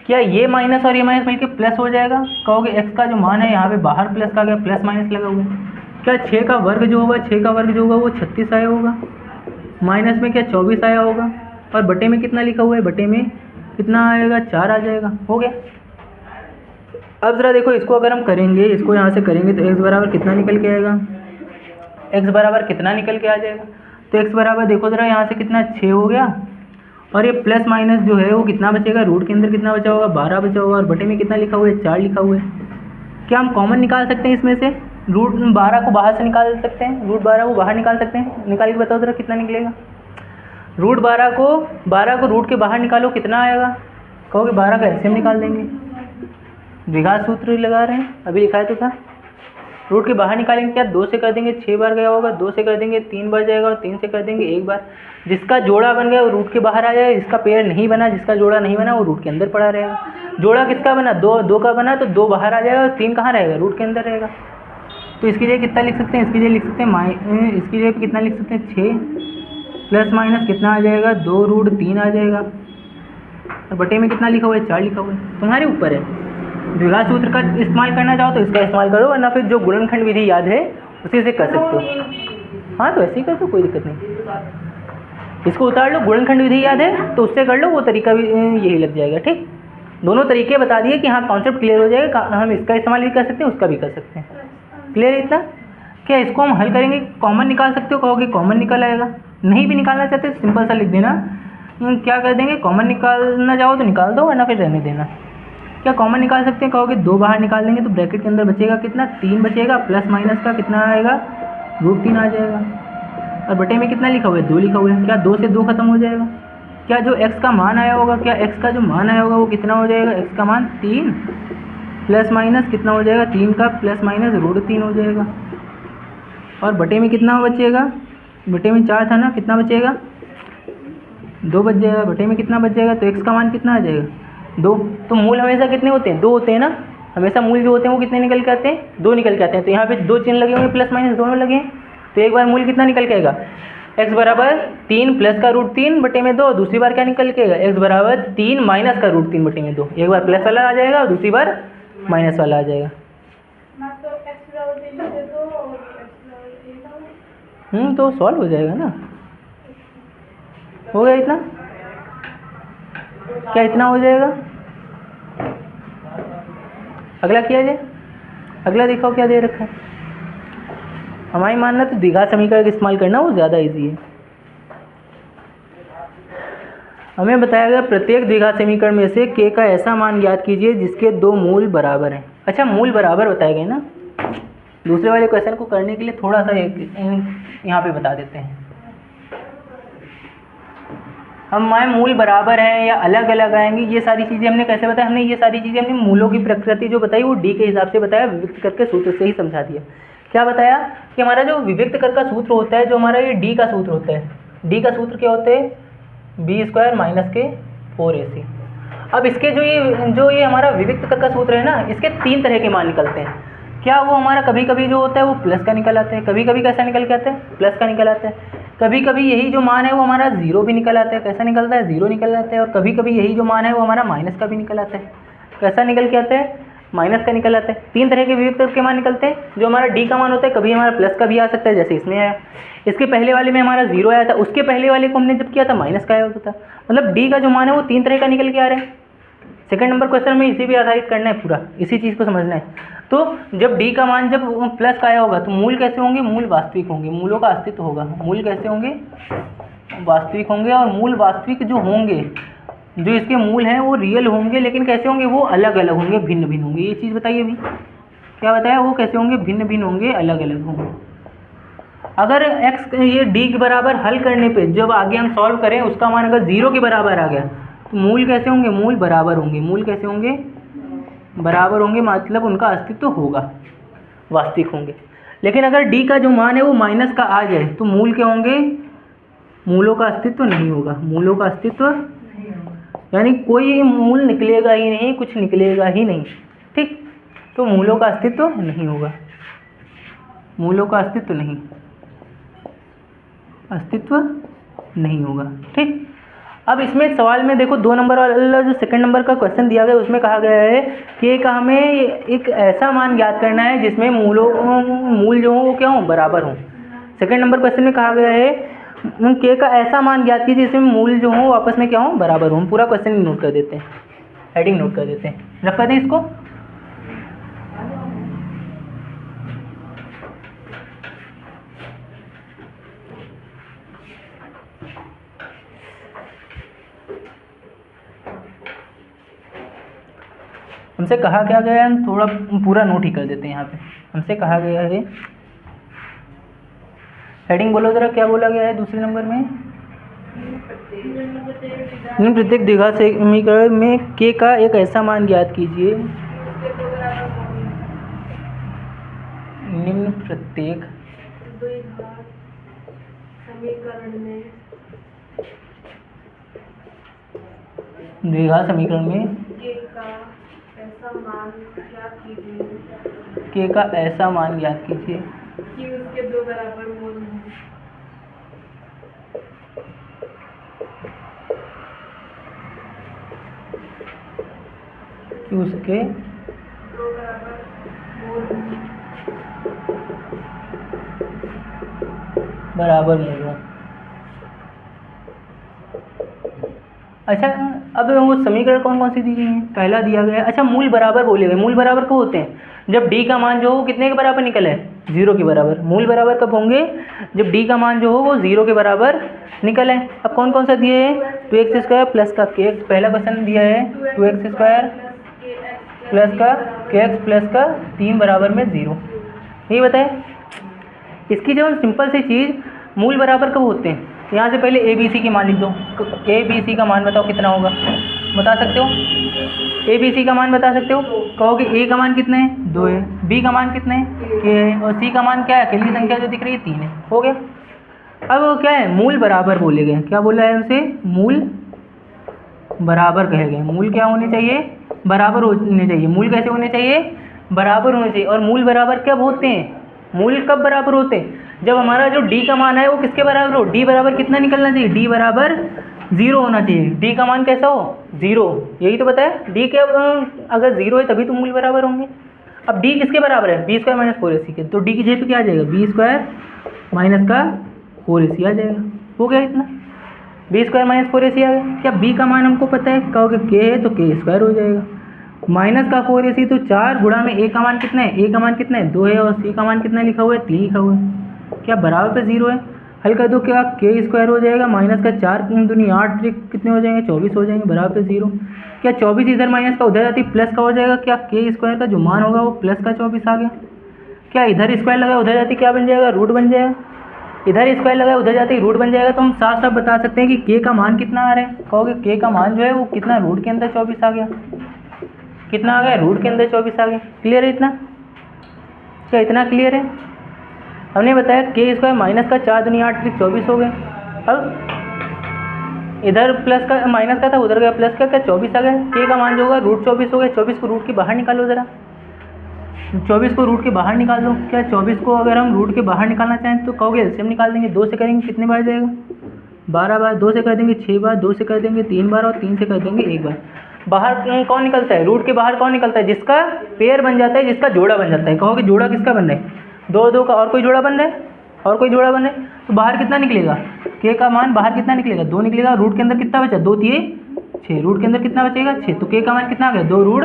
क्या ये माइनस और ये माइनस मिलकर प्लस हो जाएगा, कहोगे x का जो मान है यहाँ पे बाहर प्लस का गया, प्लस माइनस लगा हुआ है। क्या 6 का वर्ग जो होगा, 6 का वर्ग जो होगा वो 36 आया होगा, माइनस में क्या 24 आया होगा, और बटे में कितना लिखा हुआ है, बटे में कितना आएगा, 4 आ जाएगा। हो गया। अब ज़रा देखो, इसको अगर हम करेंगे, इसको यहाँ से करेंगे तो x बराबर कितना निकल के आएगा, x बराबर कितना निकल के आ जाएगा, तो x बराबर देखो ज़रा यहाँ से कितना 6 हो गया, और ये प्लस माइनस जो है वो कितना बचेगा, रूट के अंदर कितना बचा होगा, 12 बचा होगा, और बटे में कितना लिखा हुआ है, 4 लिखा हुआ है। क्या हम कॉमन निकाल सकते हैं इसमें से, रूट 12 को बाहर से निकाल सकते हैं, रूट 12 को बाहर निकाल सकते हैं, निकाल के बताओ ज़रा कितना निकलेगा। रूट 12 को रूट के बाहर निकालो, कितना आएगा, कहोगे 12 का एलसीएम निकाल देंगे। द्विघात सूत्र लगा रहे हैं, अभी लिखा है तो था। रूट के बाहर निकालेंगे, क्या 2 से कर देंगे, 6 बार गया होगा, 2 से कर देंगे 3 बार जाएगा, और 3 से कर देंगे 1 बार। जिसका जोड़ा बन गया वो रूट के बाहर आ जाएगा, जिसका पेयर नहीं बना, जिसका जोड़ा नहीं बना वो रूट के अंदर पड़ा रहेगा। जोड़ा किसका बना, 2 का बना, तो 2 बाहर आ जाएगा, और 3 कहाँ रहेगा, रूट के अंदर रहेगा। तो इसके लिए कितना लिख सकते हैं, इसके लिए लिख सकते हैं इसके लिए कितना लिख सकते हैं, 6 प्लस माइनस कितना आ जाएगा, 2 रूट 3 आ जाएगा, और बटे में कितना लिखा हुआ है, 4 लिखा हुआ है। तुम्हारे ऊपर है, द्विघात सूत्र का इस्तेमाल करना चाहो तो इसका इस्तेमाल करो, वरना फिर जो गुणनखंड विधि याद है उसी से कर सकते हो। हाँ, तो ऐसे ही कर दो, कोई दिक्कत नहीं। इसको उतार लो, गुणनखंड विधि याद है तो उससे कर लो, वो तरीका भी यही लग जाएगा। ठीक, दोनों तरीके बता दिए कि हाँ कॉन्सेप्ट क्लियर हो जाएगा, हम इसका इस्तेमाल भी कर सकते हैं, उसका भी कर सकते हैं। क्लियर है इतना? क्या इसको हम हल करेंगे, कॉमन निकाल सकते हो, कहोगे कॉमन निकल आएगा। नहीं भी निकालना चाहते तो सिंपल सा लिख देना, क्या कर देंगे, कॉमन निकालना चाहो तो निकाल दो, वरना फिर रहने देना। क्या कॉमन निकाल सकते हैं, कहोगे 2 बाहर निकाल देंगे तो ब्रैकेट के अंदर बचेगा कितना, 3 बचेगा, प्लस माइनस का कितना आएगा, रूट 3 आ जाएगा, और बटे में कितना लिखा हुआ है, 2 लिखा हुआ है। क्या 2 से 2 खत्म हो जाएगा। क्या जो x का मान आया होगा, क्या x का जो मान आया होगा वो कितना हो जाएगा, x का मान 3 प्लस माइनस कितना हो जाएगा, 3 का प्लस माइनस रूट 3 हो जाएगा, और बटे में कितना बचेगा, बटे में 4 था ना, कितना बचेगा, 2 बच जाएगा, बटे में कितना बच जाएगा, तो x का मान कितना आ जाएगा, 2। तो मूल हमेशा कितने होते हैं, 2 होते हैं ना, हमेशा मूल जो होते हैं वो कितने निकल के आते हैं, 2 निकल के आते हैं। तो यहाँ पे 2 चिन्ह लगे होंगे, प्लस माइनस दोनों लगे हैं, तो एक बार मूल कितना निकल के आएगा, x बराबर 3 प्लस का रूट 3 बटे में 2, दूसरी बार क्या निकल के आएगा, x बराबर 3 माइनस का रूट 3 बटे में 2। एक बार प्लस वाला आ जाएगा और दूसरी बार माइनस वाला आ जाएगा। तो सॉल्व हो जाएगा ना, हो गया इतना। क्या इतना हो जाएगा, अगला किया जाए, अगला देखो क्या दे रखा है। हमारी मानना तो द्विघात समीकरण का इस्तेमाल करना वो ज़्यादा इजी है। हमें बताया गया प्रत्येक द्विघात समीकरण में से k का ऐसा मान ज्ञात कीजिए जिसके 2 मूल बराबर हैं। अच्छा, मूल बराबर बताए गए ना, दूसरे वाले क्वेश्चन को करने के लिए थोड़ा सा यहाँ पे बता देते हैं। हमारे मूल बराबर हैं या अलग अलग आएंगे, ये सारी चीज़ें हमने कैसे बताया, हमने ये सारी चीज़ें हमने मूलों की प्रकृति जो बताई वो d के हिसाब से बताया, व्यक्त करके सूत्र से ही समझा दिया क्या बताया कि हमारा जो विविक्त कर का सूत्र होता है, जो हमारा ये डी का सूत्र होता है, डी का सूत्र क्या होता है, बी स्क्वायर माइनस के 4ac। अब इसके जो ये हमारा विविक्त कर का सूत्र है ना, इसके 3 तरह के मान निकलते हैं। क्या वो हमारा कभी कभी जो होता है वो प्लस का निकल आता है, कभी कभी कैसा निकल के आता है, प्लस का निकल आता है। कभी कभी यही जो मान है वो हमारा जीरो भी निकल आता है, कैसा निकलता है, जीरो निकल आता है। और कभी कभी यही जो मान है वो हमारा माइनस का भी निकल आता है, कैसा निकल के आता है, माइनस का निकल आता है। 3 तरह के विविक्त कर के मान निकलते हैं। जो हमारा डी का मान होता है, कभी हमारा प्लस का भी आ सकता है, जैसे इसमें आया। इसके पहले वाले में हमारा जीरो आया था, उसके पहले वाले को हमने जब किया था माइनस का आया होता था। मतलब डी का जो मान है वो 3 तरह का निकल के आ रहा है। सेकंड नंबर क्वेश्चन में इसी पे आधारित करना है, पूरा इसी चीज़ को समझना है। तो जब डी का मान जब प्लस का आया होगा तो मूल कैसे होंगे, मूल वास्तविक होंगे, मूलों का अस्तित्व होगा। मूल कैसे होंगे, वास्तविक होंगे। और मूल वास्तविक जो होंगे, जो इसके मूल हैं वो रियल होंगे, लेकिन कैसे होंगे, वो अलग अलग होंगे, भिन्न भिन्न होंगे। ये चीज़ बताइए अभी, क्या बताया, वो कैसे होंगे, भिन्न भिन्न होंगे, अलग अलग होंगे। अगर x ये d के बराबर हल करने पे जब आगे हम सॉल्व करें उसका मान अगर 0 के बराबर आ गया तो मूल कैसे होंगे, मूल बराबर होंगे। मूल कैसे होंगे, बराबर होंगे, मतलब उनका अस्तित्व होगा, वास्तविक होंगे। लेकिन अगर d का जो मान है वो माइनस का आ जाए तो मूल क्या होंगे, मूलों का अस्तित्व नहीं होगा। मूलों का अस्तित्व यानी कोई मूल निकलेगा ही नहीं, कुछ निकलेगा ही नहीं, ठीक। तो मूलों का अस्तित्व नहीं होगा, मूलों का अस्तित्व नहीं, अस्तित्व नहीं होगा, ठीक। अब इसमें सवाल में देखो 2 नंबर वाला जो सेकंड नंबर का क्वेश्चन दिया गया उसमें कहा गया है कि हमें एक ऐसा मान ज्ञात करना है जिसमें मूल जो हो वो क्या हो, बराबर हो। सेकंड नंबर क्वेश्चन में कहा गया है के का ऐसा मान ज्ञात कीजिए जिसमें मूल जो हो आपस में क्या हो, बराबर हो। हम पूरा क्वेश्चन नोट कर देते हैं, हेडिंग नोट कर देते हैं, रख कर दें इसको। हमसे कहा क्या गया है, हम थोड़ा पूरा नोट ही कर देते हैं यहाँ पे। हमसे कहा गया है, हेडिंग बोलो जरा, क्या बोला गया है दूसरे नंबर में, निम्न प्रत्येक द्विघात समीकरण में के का एक ऐसा मान ज्ञात कीजिए, निम्न प्रत्येक द्विघात समीकरण में के का ऐसा मान ज्ञात कीजिए कि उसके 2 बराबर मूल हों। कि उसके 2 बराबर मूल हों। बराबर मूल हो। अच्छा, अब वो समीकरण कौन कौन सी दी गई हैं, पहला दिया गया है, अच्छा मूल बराबर बोले गए। मूल बराबर कब होते हैं, जब d का मान जो हो कितने के बराबर निकले, 0 के बराबर। मूल बराबर कब होंगे, जब d का मान जो हो वो 0 के बराबर निकले। अब कौन कौन सा दिए हैं, 2x स्क्वायर प्लस का kx, पहला क्वेश्चन दिया है 2x स्क्वायर प्लस का kx प्लस का 3 बराबर में 0, यही बताए। इसकी जब हम सिंपल सी चीज़, मूल बराबर कब होते हैं, यहाँ से पहले ए बी सी के मान लिख दो। ए बी सी का मान बताओ कितना होगा, बता सकते हो, ए बी सी का मान बता सकते हो। कहोगे ए का मान कितना है, 2 है, बी का मान कितना है, k है, और सी का मान क्या है, अकेली संख्या जो दिख रही है 3 है, हो गया। अब वो क्या है, मूल बराबर बोले गए। क्या बोला है उनसे, मूल बराबर कहे गए। मूल क्या होने चाहिए, बराबर होने चाहिए। मूल कैसे होने चाहिए, बराबर होने चाहिए। और मूल बराबर कब होते हैं, मूल कब बराबर होते हैं, जब हमारा जो d का मान है वो किसके बराबर हो, d बराबर कितना निकलना चाहिए, d बराबर 0 होना चाहिए। d का मान कैसा हो, 0, यही तो बताया। d के अगर 0 है तभी तो मूल बराबर होंगे। अब d किसके बराबर है, b स्क्वायर माइनस 4ac के, तो d की जगह पे क्या आ जाएगा, b स्क्वायर माइनस का 4ac आ जाएगा। हो गया इतना, b स्क्वायर माइनस 4ac आ गया। क्या b का मान हमको पता है, कहोगे k है तो k स्क्वायर हो जाएगा, माइनस का 4ac तो 4 गुणा में a का मान कितना है, a का मान कितना है 2 है, और c का मान कितना लिखा हुआ है 3 लिखा हुआ है। क्या बराबर पे 0 है, हल कर दो, क्या k स्क्वायर हो जाएगा, माइनस का 4 दूनी 8 कितने हो जाएंगे, 24 हो जाएंगे, बराबर पे 0। क्या 24 इधर माइनस का उधर जाती प्लस का हो जाएगा, क्या k स्क्वायर का जो मान होगा वो प्लस का 24 आ गया। क्या इधर स्क्वायर लगा उधर जाती क्या बन जाएगा, रूट बन जाएगा। इधर स्क्वायर लगा उधर जाती रूट बन जाएगा। तो हम साफ साफ बता सकते हैं कि k का मान कितना आ रहा है, कहोगे k का मान जो है वो कितना, रूट के अंदर 24 आ गया। कितना आ गया, रूट के अंदर 24 आ गया। क्लियर है इतना, क्या इतना क्लियर है, हमने बताया के स्क्वायर माइनस का 4 दूनी 8 3 24 हो गए। अब इधर प्लस का माइनस का था, उधर गया प्लस का, क्या 24 आ गया। के का मान जो होगा √24 हो गया। 24 को रूट के बाहर निकालो ज़रा, 24 को रूट के बाहर निकाल लो। क्या 24 को अगर हम रूट के बाहर निकालना चाहें तो कहोगे एलसीएम निकाल देंगे। 2 से करेंगे कितने बार जाएगा, 12 बार। 2 से कर देंगे 6 बार, 2 से कर देंगे 3 बार, और 3 से कर देंगे 1 बार। बाहर कौन निकलता है, रूट के बाहर कौन निकलता है, जिसका पेयर बन जाता है, जिसका जोड़ा बन जाता है। कहोगे जोड़ा किसका बन रहा है, 2 2 का, और कोई जोड़ा बन रहा है, और कोई जोड़ा बन रहा है, तो बाहर कितना निकलेगा, के का मान बाहर कितना निकलेगा, 2 निकलेगा। रूट के अंदर कितना बचा, 2 3 6, रूट के अंदर कितना बचेगा 6, तो के का मान कितना आ गया, 2 रूट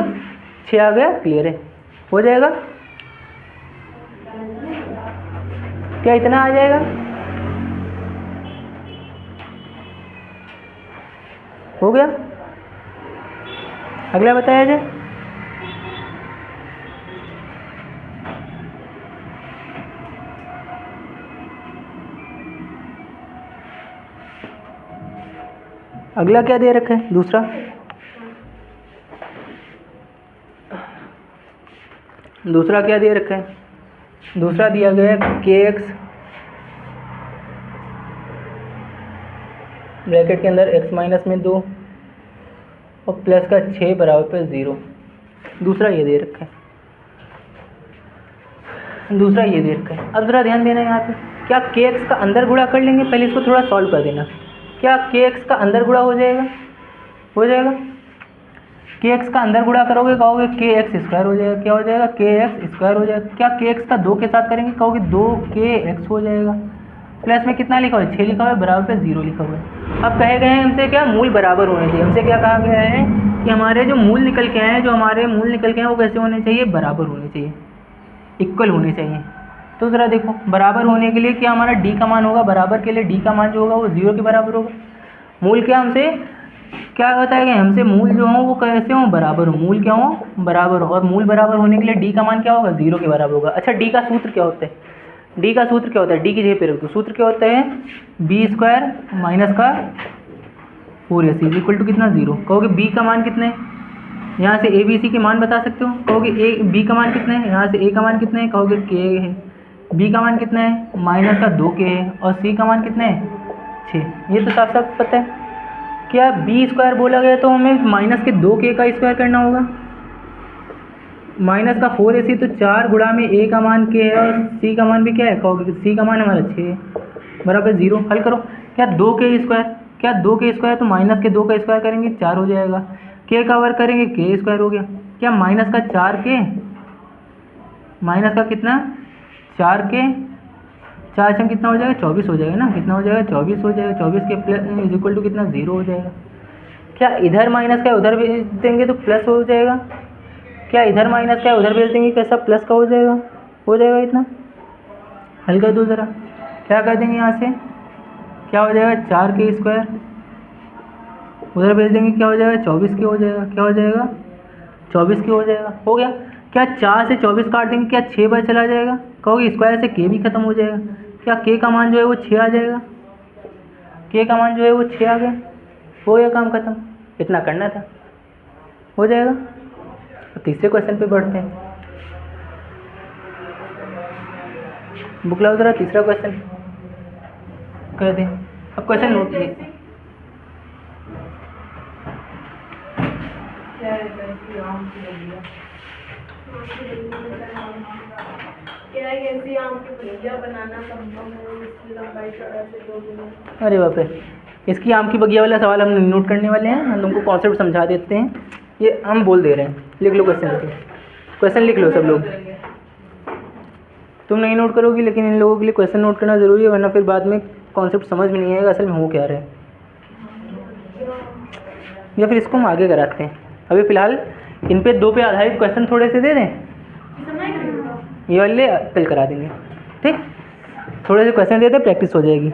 6 आ गया। क्लियर है, हो जाएगा। क्या इतना आ जाएगा, हो गया। अगला बताया जाए। अगला क्या दे रखा है, दूसरा क्या दे रखा है, दूसरा दिया गया है kx ब्रैकेट के अंदर x माइनस में 2 और प्लस का 6 बराबर पे 0। दूसरा ये दे रखा है, दूसरा ये दे रखा है। अब ज़रा ध्यान देना यहाँ पे, क्या kx का अंदर गुणा कर लेंगे, पहले इसको थोड़ा सॉल्व कर देना। क्या kx का अंदर गुणा हो जाएगा, हो जाएगा। kx का अंदर गुणा करोगे कहोगे kx स्क्वायर हो जाएगा। क्या हो जाएगा, kx स्क्वायर हो जाएगा। क्या kx का 2 के साथ करेंगे कहोगे 2kx हो जाएगा। प्लस में कितना लिखा हुआ है, 6 लिखा हुआ है, बराबर पे 0 लिखा हुआ है। अब कहे गए हैं हमसे क्या, मूल बराबर होने चाहिए। हमसे क्या कहा गया है कि हमारे जो मूल निकल के आए हैं, वो कैसे होने चाहिए, बराबर होने चाहिए, इक्वल होने चाहिए। तो ज़रा देखो, बराबर होने के लिए क्या हमारा d का मान होगा, बराबर के लिए d का मान जो होगा वो 0 के बराबर होगा। मूल क्या हमसे क्या बताया गया, हमसे मूल जो हो वो कैसे हो, बराबर हो। मूल क्या हो, बराबर हो। और मूल बराबर होने के लिए d का मान क्या होगा, 0 के बराबर होगा। अच्छा, d का सूत्र क्या होता है, d का सूत्र क्या होता है, d की जगह पे रख दो। सूत्र क्या होता है, b स्क्वायर माइनस का 4ac इक्वल टू कितना, 0। कहोगे b का मान कितना है, यहाँ से a b c के मान बता सकते हो। कहोगे b का मान कितना है, यहाँ से a का मान कितना है, कहोगे k है। b का मान कितना है, माइनस का 2k है। और c का मान कितना है, 6। ये तो साफ साफ पता है। क्या b स्क्वायर बोला गया तो हमें माइनस के 2k का स्क्वायर करना होगा। माइनस का 4ac तो 4 गुणा में a का मान k है, और c का मान भी क्या है, कहोगे c का मान हमारा 6 है, बराबर 0। हल करो। क्या 2k स्क्वायर, क्या 2k स्क्वायर तो माइनस के 2 का स्क्वायर करेंगे 4 हो जाएगा। k का वर्ग करेंगे k स्क्वायर हो गया। क्या माइनस का 4k, माइनस का कितना 4k, 4 से कितना हो जाएगा, 24 हो जाएगा ना। कितना हो जाएगा, 24 हो जाएगा। 24 के प्लस इज इक्वल टू कितना, 0 हो जाएगा। क्या इधर माइनस का उधर भेज देंगे तो प्लस हो जाएगा। क्या इधर माइनस का उधर भेज देंगे कैसा, प्लस का हो जाएगा, हो जाएगा इतना। हल कर दो ज़रा, क्या कर देंगे यहाँ से, क्या हो जाएगा 4k स्क्वायर, उधर भेज देंगे क्या हो जाएगा 24 के हो जाएगा। क्या हो जाएगा 24 के हो जाएगा, हो गया। क्या 4 से 24 काट देंगे, क्या 6 बार चला जाएगा, कहोगे स्क्वायर से k भी खत्म हो जाएगा। क्या k का मान जो है वो 6 आ जाएगा, k का मान जो है वो 6 आ गया, हो गया काम खत्म। इतना करना था, हो जाएगा। तो तीसरे क्वेश्चन पे बढ़ते हैं। बुक लाओ ज़रा, तीसरा क्वेश्चन कर दें। अब क्वेश्चन नोट कीजिए। अरे बाप रे, इसकी आम की बगिया वाला सवाल हम नोट करने वाले हैं। हम तुमको कॉन्सेप्ट समझा देते हैं, ये हम बोल दे रहे हैं। लिख लो क्वेश्चन, लिख लो क्वेश्चन, लिख लो सब लोग। तुम नहीं नोट करोगी, लेकिन इन लोगों के लिए क्वेश्चन नोट करना ज़रूरी है, वरना फिर बाद में कॉन्सेप्ट समझ में नहीं आएगा असल में हो क्या रहा है। या फिर इसको हम आगे कराते हैं। अभी फ़िलहाल इन पे 2 पे आधारित क्वेश्चन थोड़े से दे दें, ये वाले कल करा देंगे, ठीक। थोड़े से क्वेश्चन दे दें, प्रैक्टिस हो जाएगी।